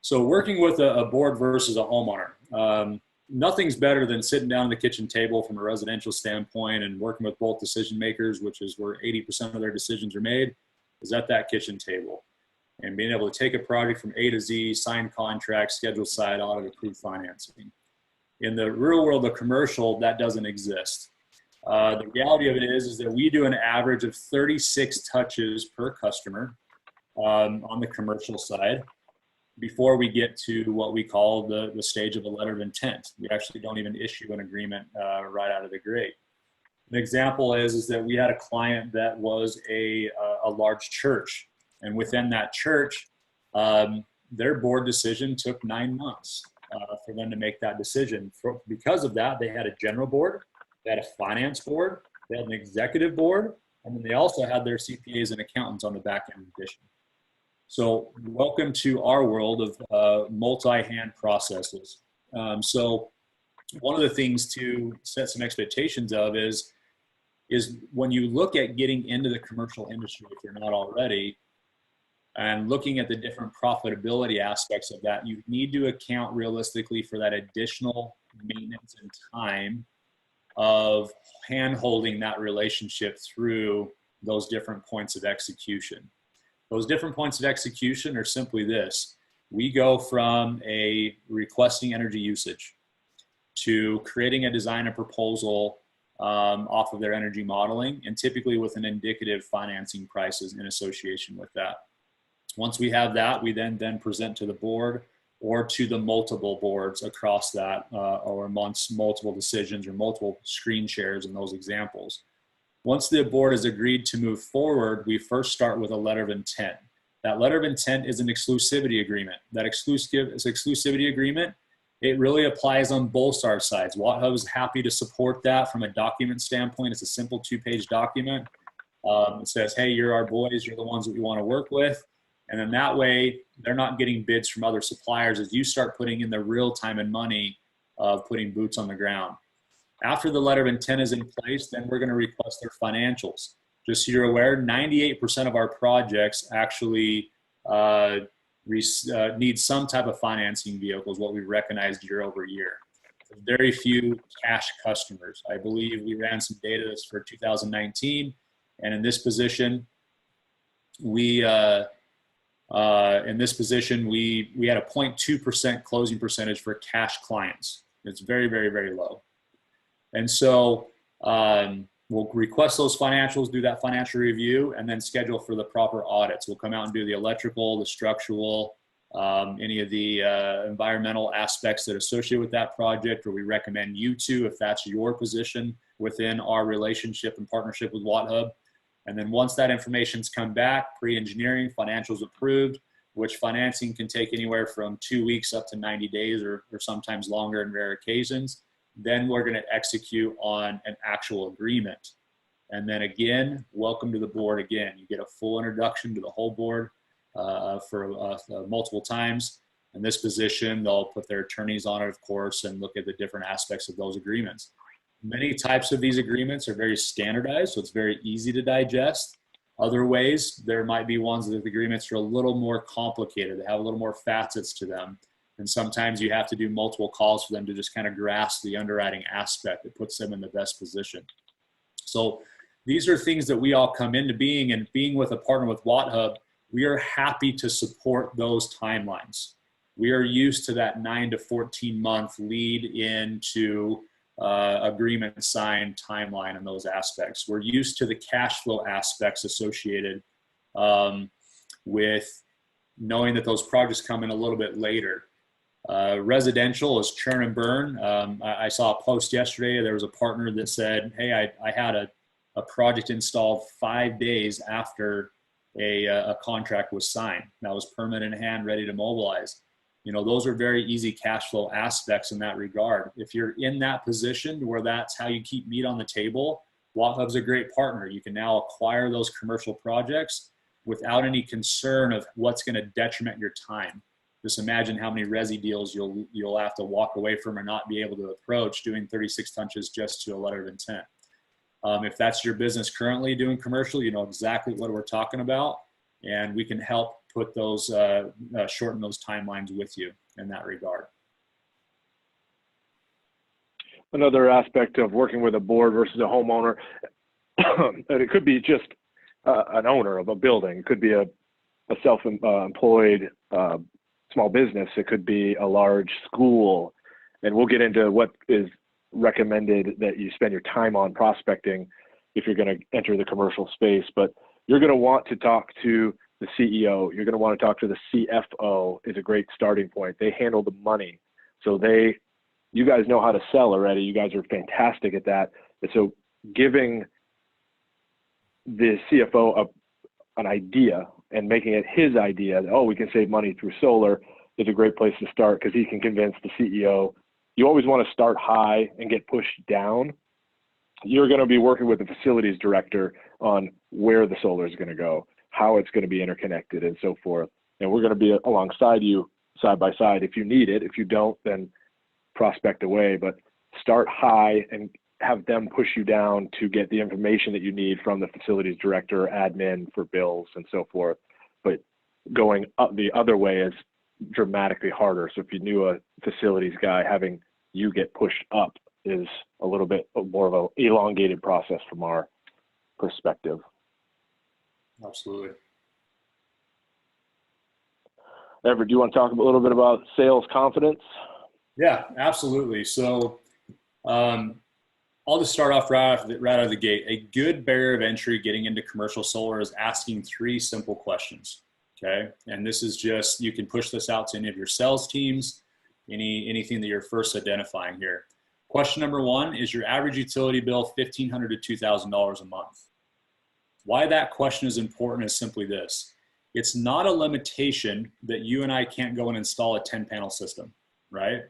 Speaker 4: So working with a board versus a homeowner, nothing's better than sitting down at the kitchen table from a residential standpoint and working with both decision makers, which is where 80% of their decisions are made, is at that kitchen table. And being able to take a project from A to Z, sign contracts, schedule site audit, approved financing. In the real world of commercial, that doesn't exist. The reality of it is that we do an average of 36 touches per customer on the commercial side before we get to what we call the stage of a letter of intent. We actually don't even issue an agreement right out of the gate. An example is that we had a client that was a large church, and within that church, their board decision took 9 months for them to make that decision. Because of that, they had a general board, they had a finance board, they had an executive board, and then they also had their CPAs and accountants on the back end addition. So welcome to our world of multi-hand processes. So one of the things to set some expectations of is when you look at getting into the commercial industry, if you're not already, and looking at the different profitability aspects of that, you need to account realistically for that additional maintenance and time of hand-holding that relationship through those different points of execution. Those different points of execution are simply this. We go from a requesting energy usage to creating a design and proposal off of their energy modeling, and typically with an indicative financing prices in association with that. Once we have that, we then present to the board or to the multiple boards across that, or amongst multiple decisions or multiple screen shares in those examples. Once the board has agreed to move forward, we first start with a letter of intent. That letter of intent is an exclusivity agreement. That exclusivity agreement, it really applies on both our sides. WattHub is happy to support that from a document standpoint. It's a simple 2-page document. It says, hey, you're our boys, you're the ones that we want to work with. And then that way, they're not getting bids from other suppliers as you start putting in the real time and money of putting boots on the ground. After the letter of intent is in place, then we're going to request their financials. Just so you're aware, 98% of our projects actually need some type of financing vehicle, is what we recognized year over year. Very few cash customers. I believe we ran some data for 2019, and in this position, we had a 0.2% closing percentage for cash clients. It's very, very, very low. And so we'll request those financials, do that financial review, and then schedule for the proper audits. We'll come out and do the electrical, the structural, any of the environmental aspects that associate with that project, or we recommend you to if that's your position within our relationship and partnership with WattHub. And then once that information's come back, pre-engineering, financials approved, which financing can take anywhere from 2 weeks up to 90 days or sometimes longer in rare occasions, then we're going to execute on an actual agreement. And then again, welcome to the board again. You get a full introduction to the whole board for multiple times. In this position, they'll put their attorneys on it, of course, and look at the different aspects of those agreements. Many types of these agreements are very standardized, so it's very easy to digest. Other ways, there might be ones that the agreements are a little more complicated. They have a little more facets to them. And sometimes you have to do multiple calls for them to just kind of grasp the underwriting aspect that puts them in the best position. So these are things that we all come into being, and being with a partner with WattHub, we are happy to support those timelines. We are used to that 9 to 14 month lead into agreement signed timeline and those aspects. We're used to the cash flow aspects associated with knowing that those projects come in a little bit later. Residential is churn and burn. I saw a post yesterday. There was a partner that said, hey, I had a project installed 5 days after a contract was signed. That was permit in hand, ready to mobilize. You know, those are very easy cash flow aspects in that regard. If you're in that position where that's how you keep meat on the table, WattHub's a great partner. You can now acquire those commercial projects without any concern of what's going to detriment your time. Just imagine how many resi deals you'll have to walk away from or not be able to approach doing 36 touches just to a letter of intent. If that's your business currently doing commercial, you know exactly what we're talking about, and we can help put those, shorten those timelines with you in that regard.
Speaker 3: Another aspect of working with a board versus a homeowner, and it could be just an owner of a building. It could be a self-employed small business. It could be a large school. And we'll get into what is recommended that you spend your time on prospecting if you're going to enter the commercial space. But you're going to want to talk to the CEO. You're going to want to talk to the CFO is a great starting point. They handle the money. So you guys know how to sell already. You guys are fantastic at that. And so giving the CFO an idea and making it his idea that, oh, we can save money through solar is a great place to start, because he can convince the CEO. You always want to start high and get pushed down. You're going to be working with the facilities director on where the solar is going to go, how it's going to be interconnected, and so forth. And we're going to be alongside you side by side if you need it. If you don't, then prospect away. But start high and have them push you down to get the information that you need from the facilities director, admin for bills, and so forth. But going up the other way is dramatically harder. So if you knew a facilities guy, having you get pushed up is a little bit more of an elongated process from our perspective.
Speaker 4: Absolutely.
Speaker 3: Everett, do you want to talk a little bit about sales confidence?
Speaker 4: Yeah, absolutely. So I'll just start off right out of the gate. A good barrier of entry getting into commercial solar is asking 3 simple questions. Okay. And this is just, you can push this out to any of your sales teams, anything that you're first identifying here. Question number 1, is your average utility bill $1,500 to $2,000 a month? Why that question is important is simply this. It's not a limitation that you and I can't go and install a 10-panel system, right?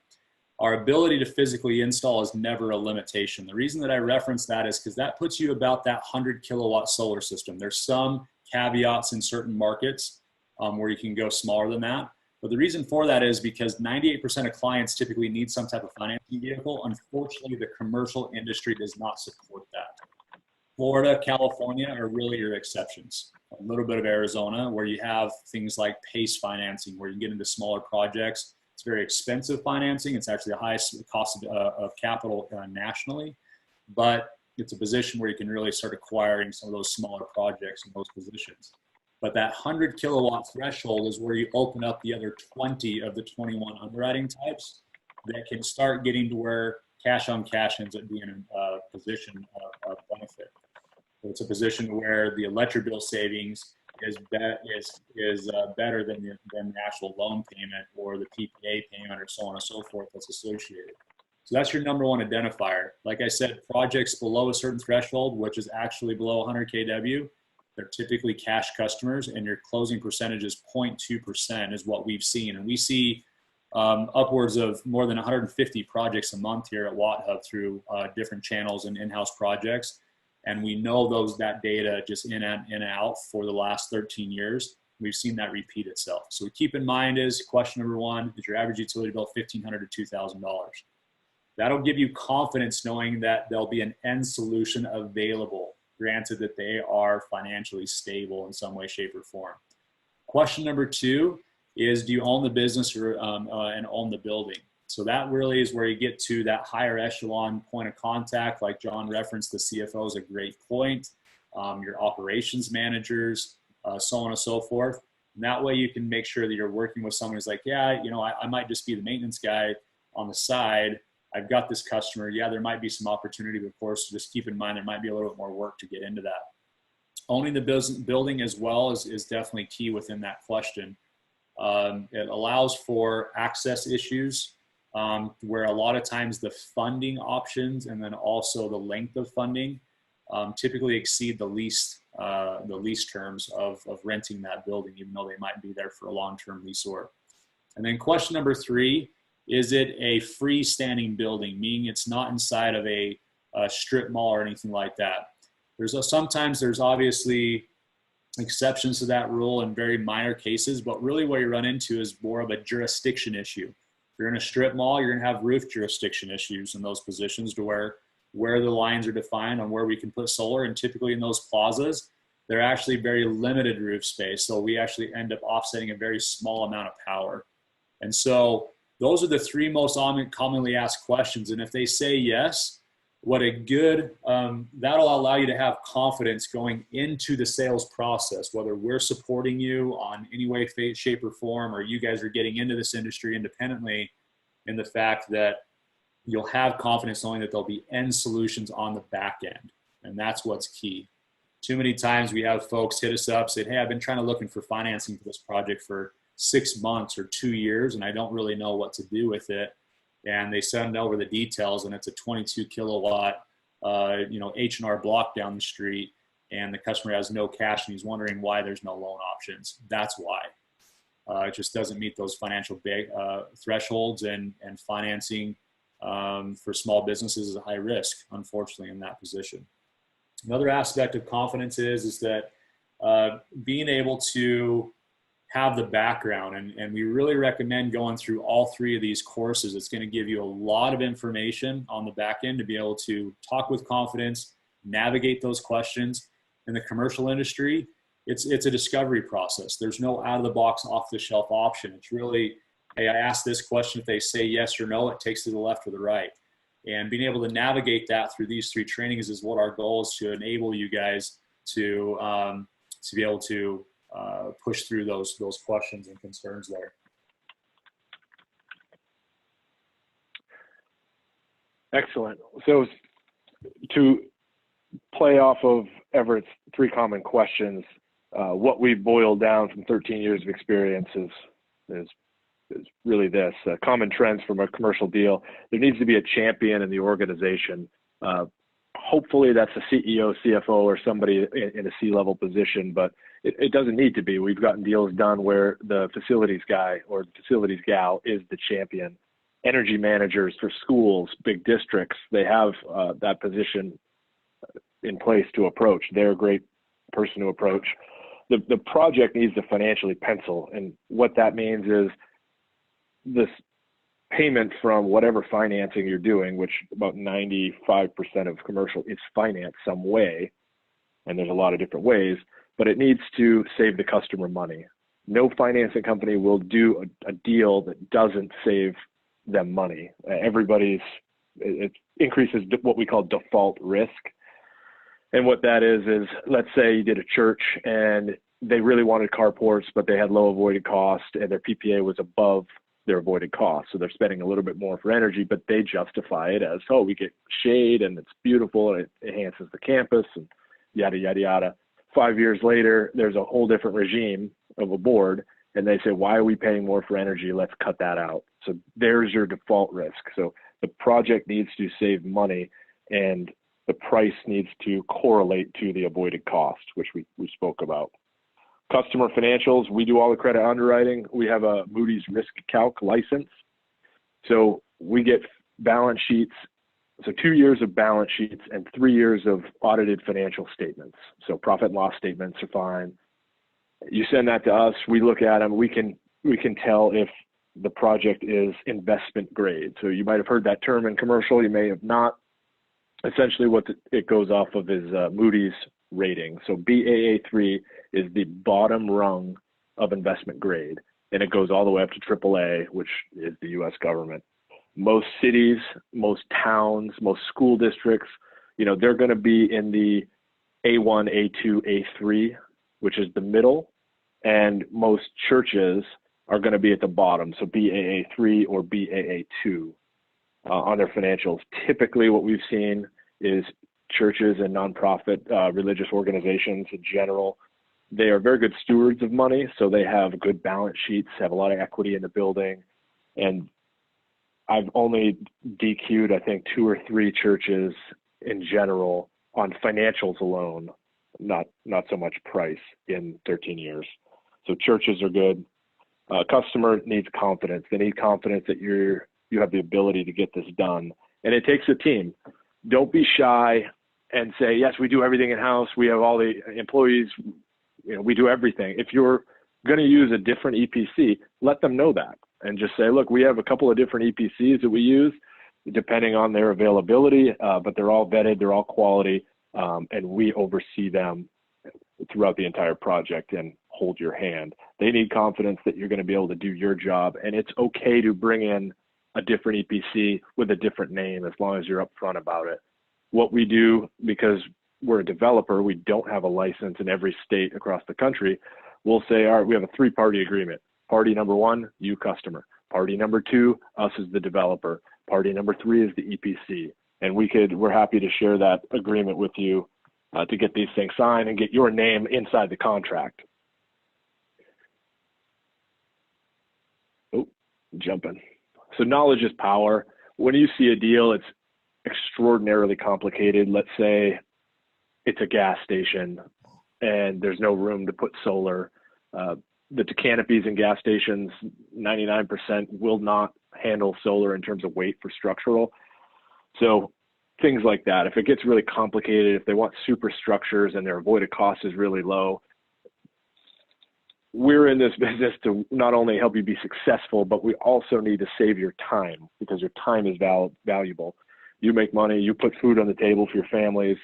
Speaker 4: Our ability to physically install is never a limitation. The reason that I reference that is because that puts you about that 100 kilowatt solar system. There's some caveats in certain markets where you can go smaller than that. But the reason for that is because 98% of clients typically need some type of financing vehicle. Unfortunately, the commercial industry does not support that. Florida, California are really your exceptions. A little bit of Arizona, where you have things like PACE financing, where you get into smaller projects. It's very expensive financing. It's actually the highest cost of capital nationally, but it's a position where you can really start acquiring some of those smaller projects in those positions. But that 100 kilowatt threshold is where you open up the other 20 of the 21 underwriting types that can start getting to where cash on cash ends up being a position of benefit. So it's a position where the electric bill savings is better than the actual loan payment or the PPA payment or so on and so forth that's associated. So that's your number 1 identifier. Like I said, projects below a certain threshold, which is actually below 100 kW, they're typically cash customers, and your closing percentage is 0.2% is what we've seen. And we see upwards of more than 150 projects a month here at WattHub through different channels and in-house projects. And we know that data just in and out for the last 13 years. We've seen that repeat itself. So we keep in mind is question number 1, is your average utility bill $1,500 to $2,000? That'll give you confidence knowing that there'll be an end solution available, granted that they are financially stable in some way, shape, or form. Question number 2 is, do you own the business or and own the building? So that really is where you get to that higher echelon point of contact. Like John referenced, the CFO is a great point. Your operations managers, so on and so forth. And that way you can make sure that you're working with someone who's like, yeah, you know, I might just be the maintenance guy on the side. I've got this customer. Yeah, there might be some opportunity, but of course, just keep in mind there might be a little bit more work to get into that. Owning the building as well is definitely key within that question. It allows for access issues where a lot of times the funding options and then also the length of funding typically exceed the lease terms of renting that building, even though they might be there for a long-term leaseor. And then question number 3, is it a freestanding building, meaning it's not inside of a strip mall or anything like that? Sometimes there's obviously exceptions to that rule in very minor cases, but really what you run into is more of a jurisdiction issue. If you're in a strip mall, you're going to have roof jurisdiction issues in those positions to where the lines are defined on where we can put solar. And typically in those plazas, they're actually very limited roof space. So we actually end up offsetting a very small amount of power. And so those are the 3 most commonly asked questions. And if they say yes, that'll allow you to have confidence going into the sales process, whether we're supporting you on any way, shape, or form, or you guys are getting into this industry independently, in the fact that you'll have confidence knowing that there'll be end solutions on the back end. And that's what's key. Too many times we have folks hit us up, say, hey, I've been looking for financing for this project for 6 months or 2 years, and I don't really know what to do with it. And they send over the details, and it's a 22 kilowatt, H&R block down the street, and the customer has no cash, and he's wondering why there's no loan options. That's why. It just doesn't meet those financial thresholds, and financing for small businesses is a high risk, unfortunately, in that position. Another aspect of confidence is that being able to have the background, and we really recommend going through all 3 of these courses. It's going to give you a lot of information on the back end to be able to talk with confidence, navigate those questions. In the commercial industry, it's a discovery process. There's no out of the box, off the shelf option. It's really, hey, I ask this question. If they say yes or no, it takes to the left or the right. And being able to navigate that through these 3 trainings is what our goal is, to enable you guys to be able to push through those questions and concerns there.
Speaker 3: Excellent. So to play off of Everett's 3 common questions, what we boiled down from 13 years of experience is really this: common trends from a commercial deal. There needs to be a champion in the organization. Hopefully that's a CEO, CFO, or somebody in a C-level position, but it doesn't need to be. We've gotten deals done where the facilities guy or the facilities gal is the champion. Energy managers for schools, big districts, they have that position in place to approach. They're a great person to approach. The project needs to financially pencil, and what that means is this payment from whatever financing you're doing, which about 95% of commercial is financed some way, and there's a lot of different ways, but it needs to save the customer money. No financing company will do a deal that doesn't save them money. It increases what we call default risk. And what that is let's say you did a church and they really wanted carports, but they had low avoided cost and their PPA was above their avoided cost. So they're spending a little bit more for energy, but they justify it as, oh, we get shade and it's beautiful and it enhances the campus and yada, yada, yada. 5 years later, there's a whole different regime of a board and they say, why are we paying more for energy? Let's cut that out. So there's your default risk. So the project needs to save money and the price needs to correlate to the avoided cost, which we spoke about. Customer financials, we do all the credit underwriting. We have a Moody's Risk Calc license. So we get balance sheets, so 2 years of balance sheets and 3 years of audited financial statements. So profit and loss statements are fine. You send that to us, we look at them, we can tell if the project is investment grade. So you might have heard that term in commercial, you may have not. Essentially what it goes off of is Moody's rating. So Baa3 is the bottom rung of investment grade, and it goes all the way up to AAA, which is the US government. Most cities, most towns, most school districts, they're going to be in the A1, A2, A3, which is the middle, and most churches are going to be at the bottom, so Baa3 or Baa2 on their financials. Typically what we've seen is churches and nonprofit religious organizations in general, They are very good stewards of money, so they have good balance sheets, have a lot of equity in the building. And I've only DQ'd, I think, 2 or 3 churches in general on financials alone, not so much price, in 13 years. So churches are good. Customer needs confidence. They need confidence that you have the ability to get this done. And it takes a team. Don't be shy and say, yes, we do everything in-house. We have all the employees. We do everything. If you're going to use a different EPC, let them know that. And just say, look, we have a couple of different EPCs that we use depending on their availability, but they're all vetted, they're all quality, and we oversee them throughout the entire project and hold your hand. They need confidence that you're going to be able to do your job, and it's okay to bring in a different EPC with a different name as long as you're upfront about it. What we do, because we're a developer, we don't have a license in every state across the country. We'll say, all right, we have a 3-party agreement. Party number 1, you customer. Party number 2, us as the developer. Party number 3 is the EPC. And we're happy to share that agreement with you to get these things signed and get your name inside the contract. Oh, jumping. So knowledge is power. When you see a deal, it's extraordinarily complicated. Let's say it's a gas station and there's no room to put solar. The canopies in gas stations, 99% will not handle solar in terms of weight for structural. So things like that. If it gets really complicated, if they want superstructures and their avoided cost is really low, we're in this business to not only help you be successful, but we also need to save your time, because your time is valuable. You make money, you put food on the table for your families.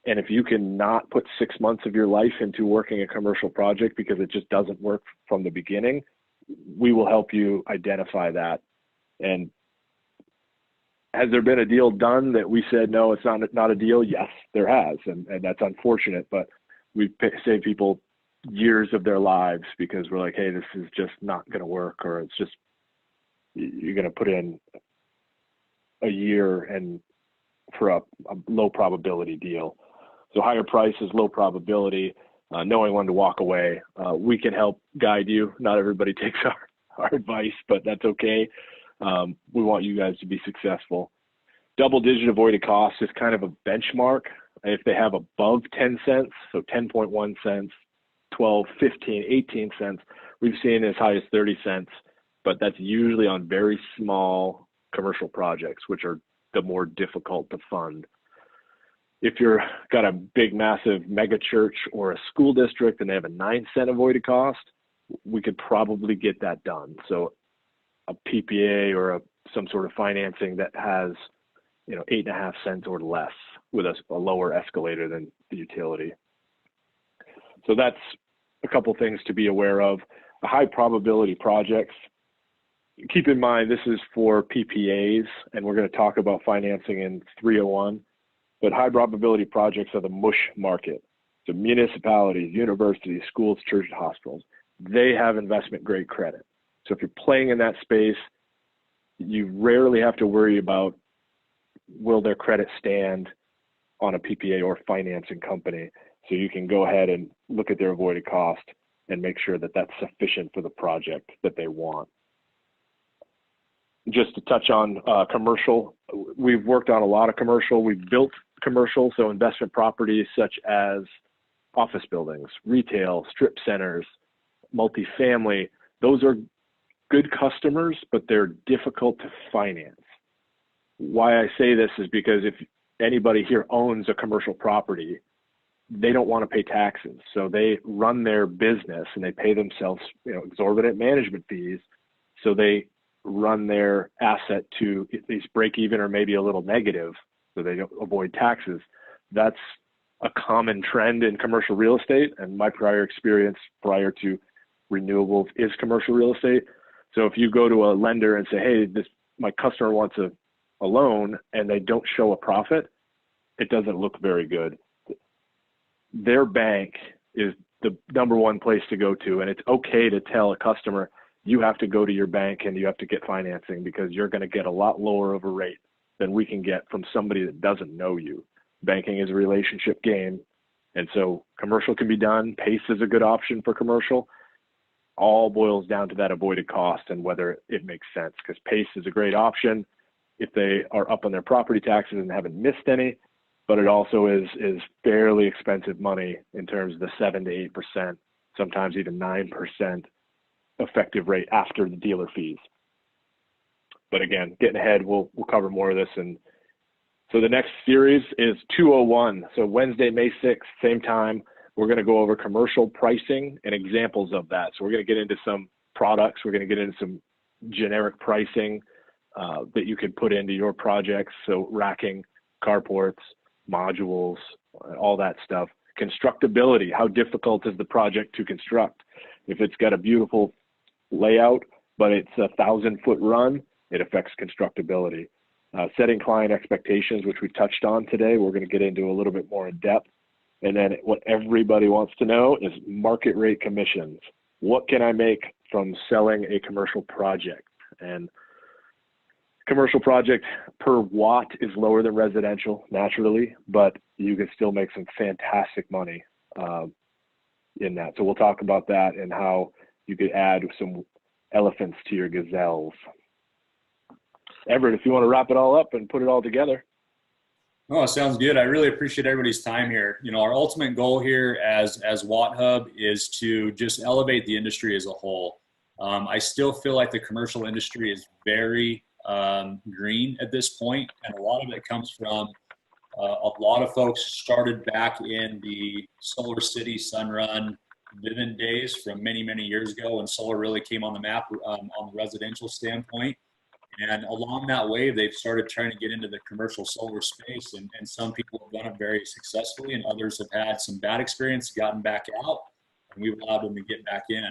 Speaker 3: And if you cannot put 6 months of your life into working a commercial project because it just doesn't work from the beginning, we will help you identify that. And has there been a deal done that we said, no, it's not a deal? Yes, there has. And that's unfortunate, but we've saved people years of their lives because we're like, hey, this is just not going to work, or it's just, you're going to put in a year and for a low probability deal. So higher price is low probability, knowing when to walk away. We can help guide you. Not everybody takes our advice, but that's okay. We want you guys to be successful. Double-digit avoided cost is kind of a benchmark. If they have above 10 cents, so 10.1 cents, 12, 15, 18 cents, we've seen as high as 30 cents, but that's usually on very small commercial projects, which are the more difficult to fund. If you're got a big, massive mega church or a school district and they have a 9-cent avoided cost, we could probably get that done. So a PPA or some sort of financing that has, 8.5 cents or less with a lower escalator than the utility. So that's a couple things to be aware of. High probability projects. Keep in mind, this is for PPAs, and we're going to talk about financing in 301. But high probability projects are the mush market. So municipalities, universities, schools, churches, hospitals, they have investment grade credit. So if you're playing in that space, you rarely have to worry about will their credit stand on a PPA or financing company. So you can go ahead and look at their avoided cost and make sure that that's sufficient for the project that they want. Just to touch on commercial, we've worked on a lot of commercial. We've built commercial, so investment properties such as office buildings, retail, strip centers, multifamily. Those are good customers, but they're difficult to finance. Why I say this is because if anybody here owns a commercial property, they don't want to pay taxes. So they run their business and they pay themselves, exorbitant management fees. So they run their asset to at least break even or maybe a little negative so they don't avoid taxes. That's a common trend in commercial real estate. And my prior experience prior to renewables is commercial real estate. So if you go to a lender and say, hey, my customer wants a loan and they don't show a profit, it doesn't look very good. Their bank is the number one place to go to. And it's okay to tell a customer, you have to go to your bank and you have to get financing because you're going to get a lot lower of a rate than we can get from somebody that doesn't know you. Banking is a relationship game, And so commercial can be done. PACE is a good option for commercial. All boils down to that avoided cost and whether it makes sense, because PACE is a great option if they are up on their property taxes and haven't missed any, but it also is fairly expensive money in terms of the 7 to 8%, sometimes even 9% effective rate after the dealer fees. But again, getting ahead, we'll cover more of this. And so the next series is 201. So Wednesday, May 6th, same time, we're going to go over commercial pricing and examples of that. So we're going to get into some products. We're going to get into some generic pricing that you could put into your projects. So racking, carports, modules, all that stuff. Constructability, how difficult is the project to construct? If it's got a beautiful layout, but it's a 1,000-foot run, it affects constructability. Setting client expectations, which we touched on today, we're going to get into a little bit more in depth. And then what everybody wants to know is market rate commissions. What can I make from selling a commercial project? And commercial project per watt is lower than residential naturally, but you can still make some fantastic money in that. So we'll talk about that and how you could add some elephants to your gazelles. Everett, if you want to wrap it all up and put it all together.
Speaker 4: Oh, sounds good. I really appreciate everybody's time here. You know, our ultimate goal here as Watt Hub is to just elevate the industry as a whole. I still feel like the commercial industry is very green at this point, and a lot of it comes from a lot of folks started back in the Solar City, Sunrun, Vivint days from many, many years ago when solar really came on the map on the residential standpoint. And along that way, they've started trying to get into the commercial solar space, and some people have done it very successfully, and others have had some bad experience, gotten back out, and we've allowed them to get back in.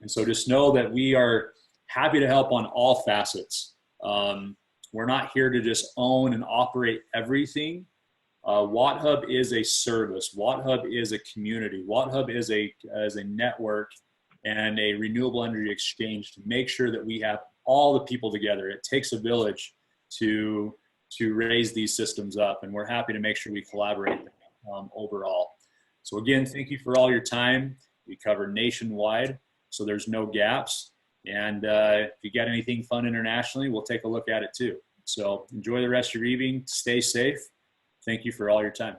Speaker 4: And so just know that we are happy to help on all facets. We're not here to just own and operate everything. Watt Hub is a service. Watt Hub is a community. Watt Hub is a network and a renewable energy exchange to make sure that we have all the people together. It takes a village to raise these systems up, and we're happy to make sure we collaborate overall. So again, thank you for all your time. We cover nationwide, so there's no gaps. And if you got anything fun internationally, we'll take a look at it too. So enjoy the rest of your evening. Stay safe. Thank you for all your time.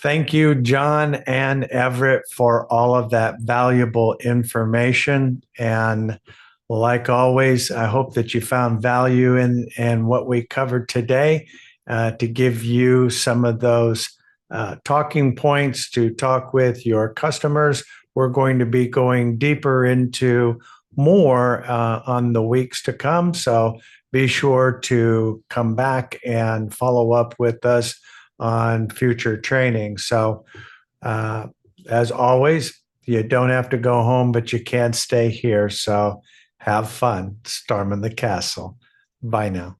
Speaker 2: Thank you, John and Everett, for all of that valuable information. And like always, I hope that you found value in what we covered today to give you some of those talking points to talk with your customers. We're going to be going deeper into more on the weeks to come. So be sure to come back and follow up with us on future training. So as always, you don't have to go home, but you can stay here. So have fun storming the castle. Bye now.